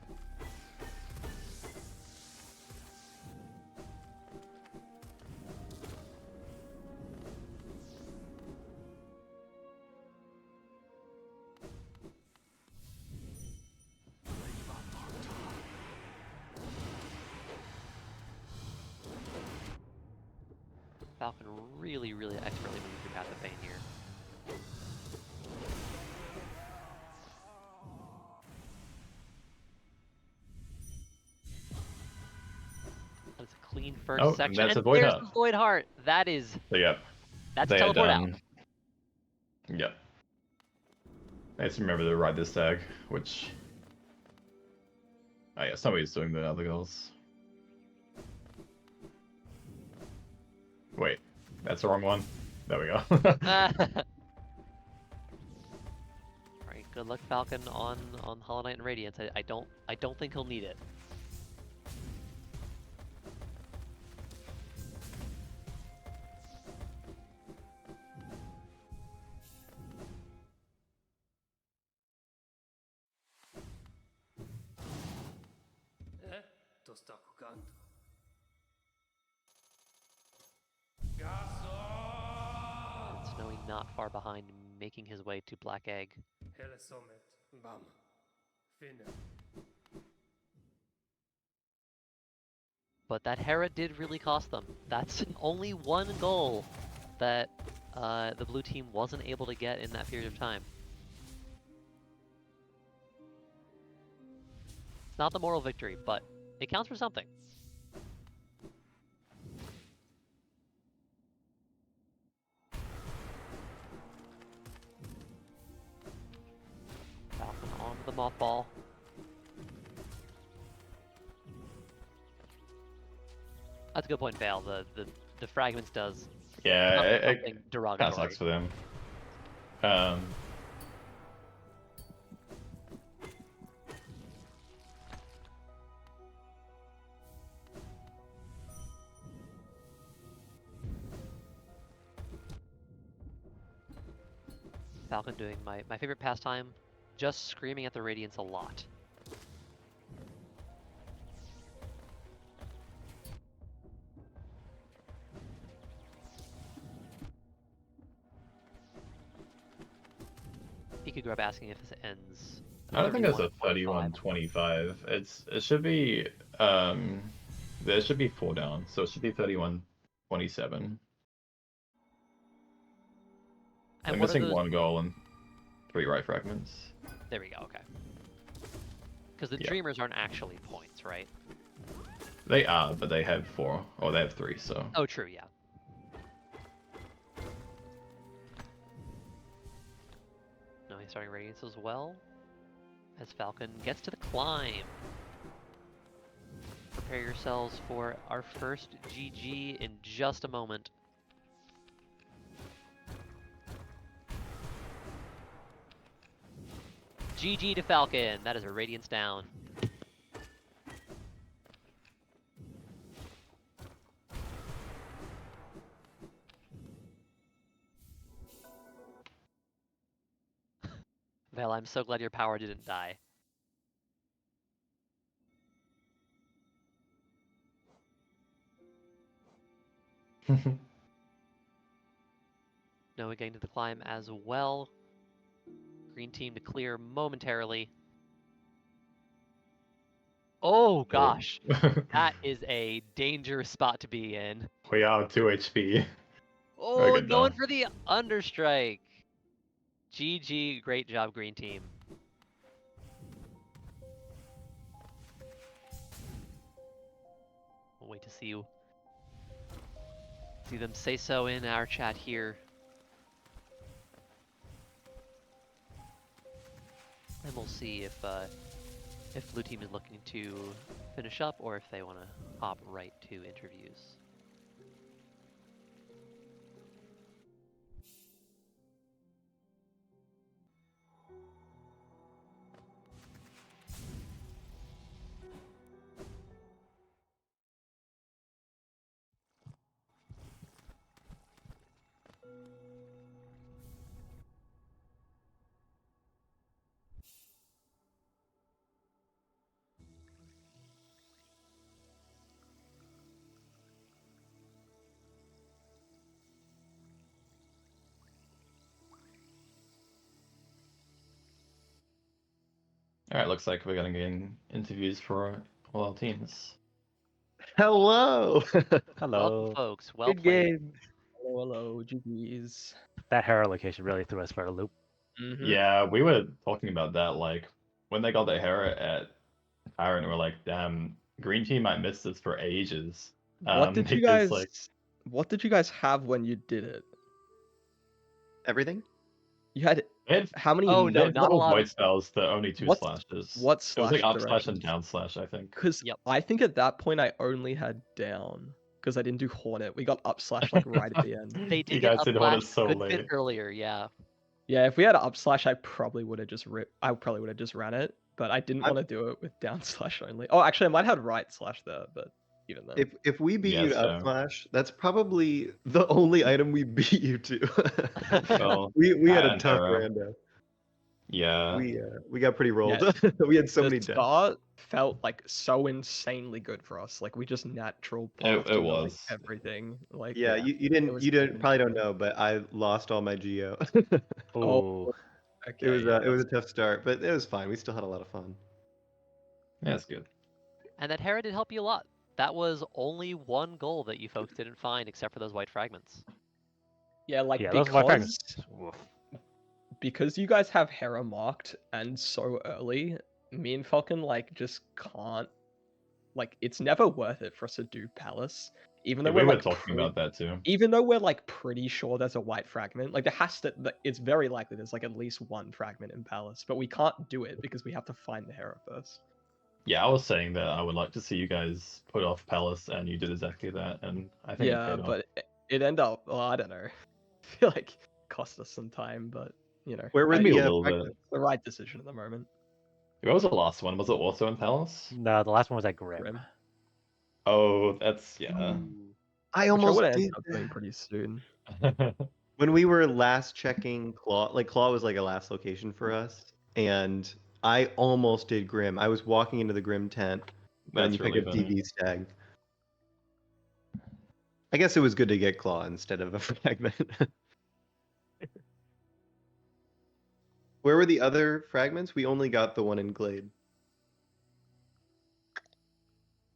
Falcon really expertly moved through Path of Pain here. That's a clean first section. That's and a Void there's Heart. the Void Heart. That is. So, yep. That's They teleport out. Yep. I just remember to ride this tag, which. Oh yeah, somebody's doing the other goals. Wait, that's the wrong one. There we go. Alright, good luck Falcon on Hollow Knight and Radiance. I don't think he'll need it. And Snowy not far behind, making his way to Black Egg. But that Hera did really cost them. That's only one goal that the blue team wasn't able to get in that period of time. It's not the moral victory, but it counts for something. Falcon onto the mothball. That's a good point, Vale. The fragments does Yeah, it something kind of derogatory. sucks for them. Falcon doing my favorite pastime, just screaming at the Radiance a lot. He could grab asking if this ends. I don't think there's a 31-25. 31-25. It should be there should be 4 down, so it should be 31-27. I'm missing 1 goal and 3 right fragments. There we go. Okay. Because the Yeah. Dreamers aren't actually points, right? They are, but they have 4, or they have 3. So. Oh, true. Yeah. No, he's starting Radiance as well. As Falcon gets to the climb. Prepare yourselves for our first GG in just a moment. GG to Falcon. That is a Radiance down. Val, I'm so glad your power didn't die. Noah getting to the climb as well. Green team to clear momentarily. Oh gosh, that is a dangerous spot to be in. We are 2 HP. Oh, going for the understrike. GG, great job, green team. We'll wait to see them say so in our chat here. And we'll see if blue team is looking to finish up or if they want to hop right to interviews. Alright, looks like we're gonna get interviews for all our teams. Hello. Welcome, Hello. folks. Well Good played. game. Hello, GG's. That Hera location really threw us for a loop. Yeah, we were talking about that, like, when they got the Hera at Tyrant, we're like, damn, Green Team might miss this for ages. What did you because, guys? like, What did you guys have when you did it? Everything? You had they had, how many? Oh, they no, had not a couple lot void of- spells that only 2 What- slashes. What It was slash like up slash and directions? down slash, I think. Because Yep. I think at that point I only had down because I didn't do Hornet. We got up slash like right at the end. They did You get guys up did Hornet slash so good bit late. earlier, yeah. Yeah, if we had up slash, I probably would have just ran it, but I didn't want to do it with down slash only. Oh, actually, I might have right slash there, but even then. If we beat you Yes, to so. up slash, that's probably the only item we beat you to. Well, we had a and tough Hera. rando. Yeah. We got pretty rolled. We had so the many deaths. start felt like so insanely good for us. Like we just natural pathed it into, like, was. everything. Like Yeah, you didn't was you didn't good. probably don't know, but I lost all my geo. Oh, Ooh. okay, it was yeah, it was a tough start, but it was fine. We still had a lot of fun. Yeah, that's good. And that Hera did help you a lot. That was only one goal that you folks didn't find except for those white fragments. yeah, like Yeah, those white because fragments. Oof. because you guys have Hera marked and so early, me and Falcon like just can't. Like it's never worth it for us to do Palace, even though Yeah, we we're were like talking about that too. even though we're like pretty sure there's a white fragment. Like there has to, it's very likely there's like at least one fragment in Palace, but we can't do it because we have to find the Hera first. Yeah, I was saying that I would like to see you guys put off Palace, and you did exactly that, and I think it Yeah, paid off. but it ended up. Well, I don't know. I feel like it cost us some time, but you know, Where were Maybe the a little bit. fragments? the right decision at the moment. What was the last one? Was it also in Palace? No, the last one was at Grim. Grim. Oh, that's yeah. I Which I almost would have did ended up doing that. pretty soon. When we were last checking Claw, like Claw was like a last location for us, and I almost did Grim. I was walking into the Grim tent, but then That's you really pick up funny. DV Stag. I guess it was good to get Claw instead of a fragment. Where were the other fragments? We only got the one in Glade.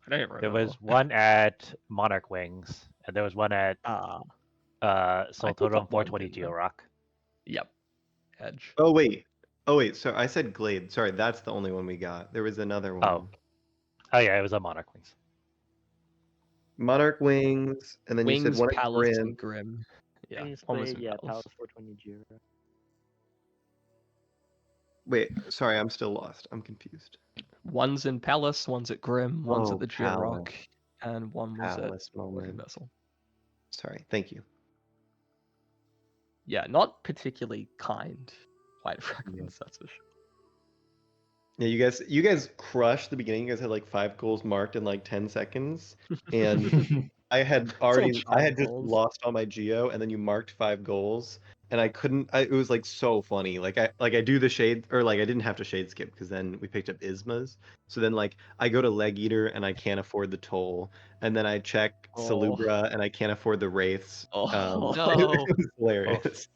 I don't even There remember. was one at Monarch Wings, and there was one at Ah, Soul think Totem that one 420 didn't, though. Georock. yep. Edge. Oh wait. So I said Glade. Sorry, that's the only one we got. There was another one. Oh. Oh yeah, it was on Monarch Wings. Monarch Wings, and then you Wings, said one at Palace, Grim. and Grim. Yeah, Wings, almost Blade, in yeah, Palace. Palace 420 Jira. Wait, sorry, I'm still lost. I'm confused. One's in Palace, one's at Grim, one's Oh, at the Georock, and one was Palace at Working moment. Vessel. Sorry, thank you. Yeah, not particularly kind white fragments, that's for sure. Yeah, you guys crushed the beginning. You guys had like 5 goals marked in like 10 seconds, and I had just goals. lost all my geo, and then you marked 5 goals, and I couldn't. It was like so funny. Like I do the shade, or like I didn't have to shade skip because then we picked up Ismas. So then like I go to Leg Eater and I can't afford the toll, and then I check Oh. Salubra and I can't afford the wraiths. Oh. No. It was hilarious.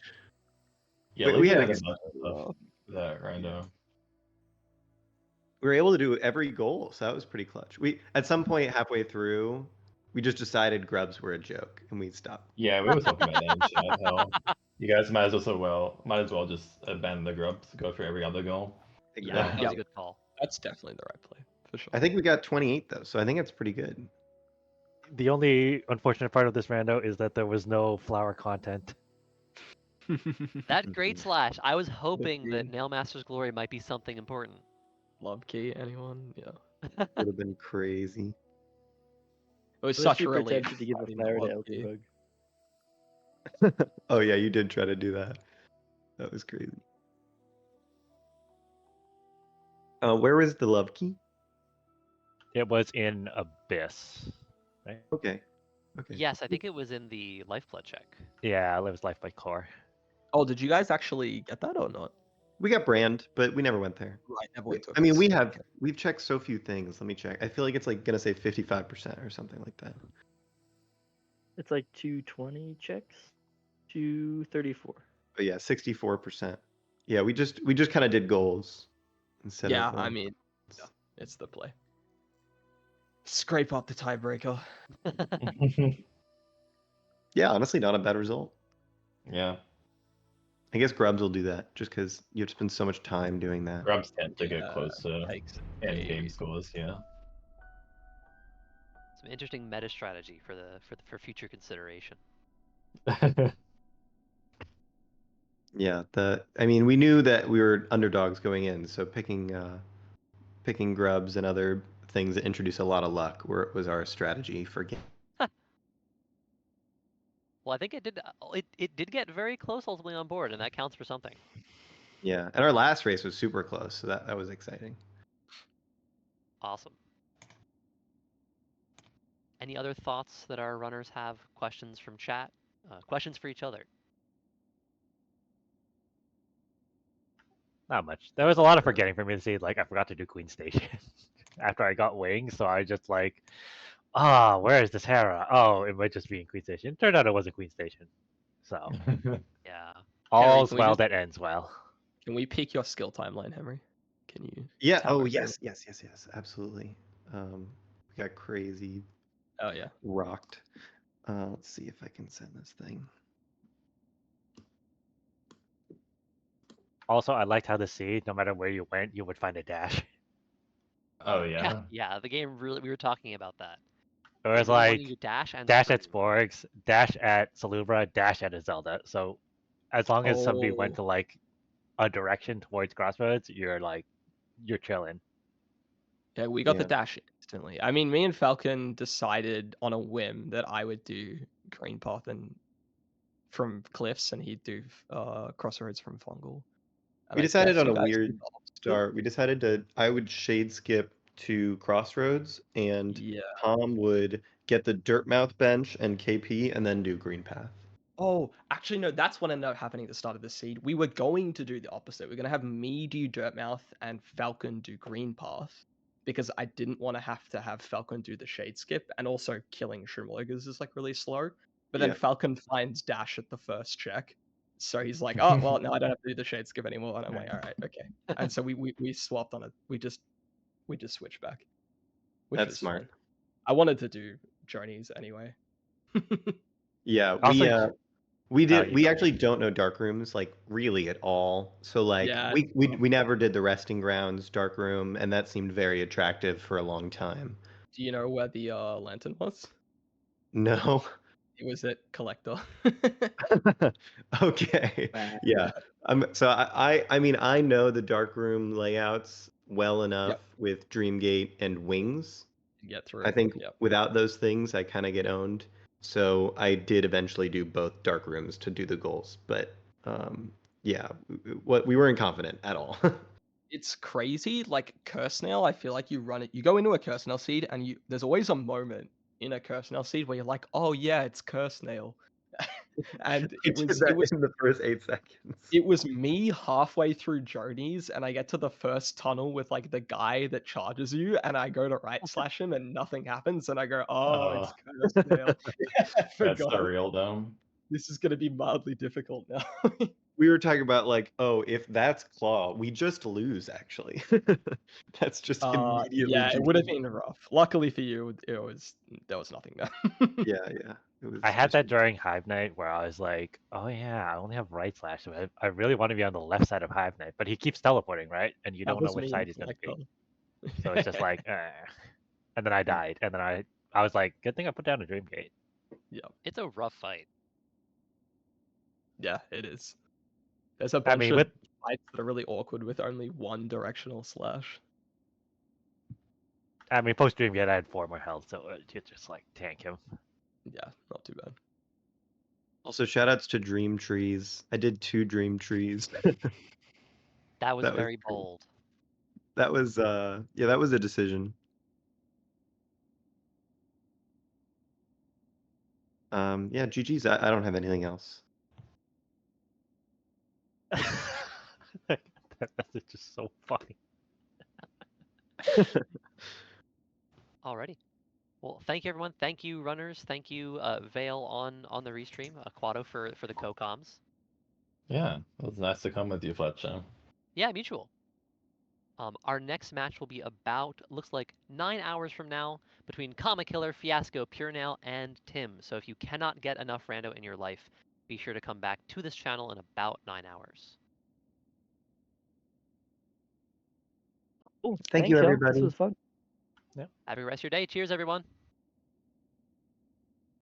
Yeah, we had like a a bunch of stuff that rando. We were able to do every goal, so that was pretty clutch. We at some point halfway through, we just decided grubs were a joke and we stopped. Yeah, we were talking about that in chat. How you guys might as well just abandon the grubs, go for every other goal. Yeah, that was Yeah. a good call. That's definitely the right play, for sure. I think we got 28 though, so I think that's pretty good. The only unfortunate part of this rando is that there was no flower content. That great slash, I was hoping that Agreed. Nailmaster's Glory might be something important. Love key, anyone? Yeah. Would have been crazy. It was I was such a super relief. tempted to give a finding flower to love key. Elkbug. Oh yeah, you did try to do that. That was crazy. Where was the love key? It was in Abyss. Okay. Okay. Yes, I think it was in the lifeblood check. Yeah, it was Life by Core. Oh, did you guys actually get that or not? We got brand, but we never went there. Right, never went to I mean, Abyss. we've checked so few things. Let me check. I feel like it's like gonna say 55% or something like that. It's like 220 checks, 234. But yeah, 64%. Yeah, we just kind of did goals. instead Yeah, of. I mean, yeah, it's the play. Scrape up the tiebreaker. Yeah, honestly, not a bad result. Yeah. I guess Grubs will do that just because you have to spend so much time doing that. Grubs tend to get Yeah, close to takes end game days. scores, yeah. Some interesting meta strategy for future consideration. Yeah, I mean, we knew that we were underdogs going in, so picking Grubs and other things that introduce a lot of luck was our strategy for game. Well, I think it did. It did get very close ultimately on board, and that counts for something. Yeah, and our last race was super close, so that was exciting. Awesome. Any other thoughts that our runners have? Questions from chat? Questions for each other? Not much. There was a lot of forgetting for me to see. Like, I forgot to do Queen Station after I got wings, so I just like, where is this Hera? Oh, it might just be in Queen Station. Turned out it wasn't Queen Station. So Yeah. all's can we well just- that ends well. Can we peek your skill timeline, Henry? Can you? Yeah. tell Oh, everyone? yes, absolutely. We got crazy Oh yeah. rocked. Let's see if I can send this thing. Also, I liked how the seed, no matter where you went, you would find a dash. Oh yeah. Yeah. The game really. We were talking about that. It was Really wanted like you to dash and dash at scream. Sporgs, dash at Salubra, dash at a Zelda. So as long as somebody went Oh. to like a direction towards Crossroads, you're chilling. Yeah, we got the Yeah. dash instantly. I mean, me and Falcon decided on a whim that I would do Green Path and from Cliffs, and he'd do Crossroads from Fungal. And We I decided guess on you a guys weird did the opposite. start. We decided I would shade skip to Crossroads, and Yeah. Tom would get the Dirtmouth bench and KP, and then do Green Path. Oh, actually, no, that's what ended up happening at the start of the seed. We were going to do the opposite. We're going to have me do Dirtmouth and Falcon do Green Path because I didn't want to have Falcon do the Shade Skip, and also killing Shroomlogers is like really slow. But then Yeah. Falcon finds Dash at the first check. So he's like, oh, well, no, I don't have to do the Shade Skip anymore. And I'm like, all right, okay. And so we swapped on it. We just switched back. Which That's was smart. fun. I wanted to do Journeys anyway. Yeah, Also, we did. you We go, actually don't know dark rooms like really at all. So like Yeah, we never did the resting grounds dark room, and that seemed very attractive for a long time. Do you know where the lantern was? No. It was at Collector. Okay. Yeah. So I mean I know the dark room layouts well enough with Dreamgate and Wings. Get through. I think Yep. without those things I kind of get owned. So I did eventually do both dark rooms to do the goals, but yeah, what we weren't confident at all. It's crazy. Like Curse Nail, I feel like you run it. You go into a Curse Nail seed, and there's always a moment in a Curse Nail seed where you're like, oh yeah, it's Curse Nail. And it was in the first 8 seconds. It was me halfway through Journeys, and I get to the first tunnel with like the guy that charges you, and I go to right slash him, and nothing happens, and I go, oh, it's Curse Nail. I That's forgot. the real dome. This is gonna be mildly difficult now. We were talking about like, oh, if that's Claw, we just lose actually. That's just immediately. Yeah, it would have GG. been rough. Luckily for you, there was nothing there. Yeah. It was. I had that during Hive Night where I was like, oh yeah, I only have right slash, so I really want to be on the left side of Hive Night, but he keeps teleporting, right? And you That don't know was which me side and he's going to be. Collector. So it's just like, and then I died, and then I was like, good thing I put down a Dreamgate. Yeah, It's a rough fight. yeah, it is. There's a bunch mean, of with- fights that are really awkward with only one directional slash. I mean, post Dreamgate, I had 4 more health, so you just like tank him. Yeah, not too bad. Also, shout outs to Dream Trees. I did 2 Dream Trees. That was That was very cool. bold. That was that was a decision. Yeah, GG's. I don't have anything else. That message is so funny. Alrighty. Well, thank you everyone. Thank you runners. Thank you Vale on the restream. Quado for the co-coms. Yeah, it was nice to come with you, Fletcher. Yeah, mutual. Our next match will be about, looks like 9 hours from now, between Comic Killer, Fiasco, Pure Nail, and Tim. So if you cannot get enough rando in your life, be sure to come back to this channel in about 9 hours. Cool. Thank you, Thanks, y'all. everybody. This was fun. Happy rest of your day. Cheers, everyone.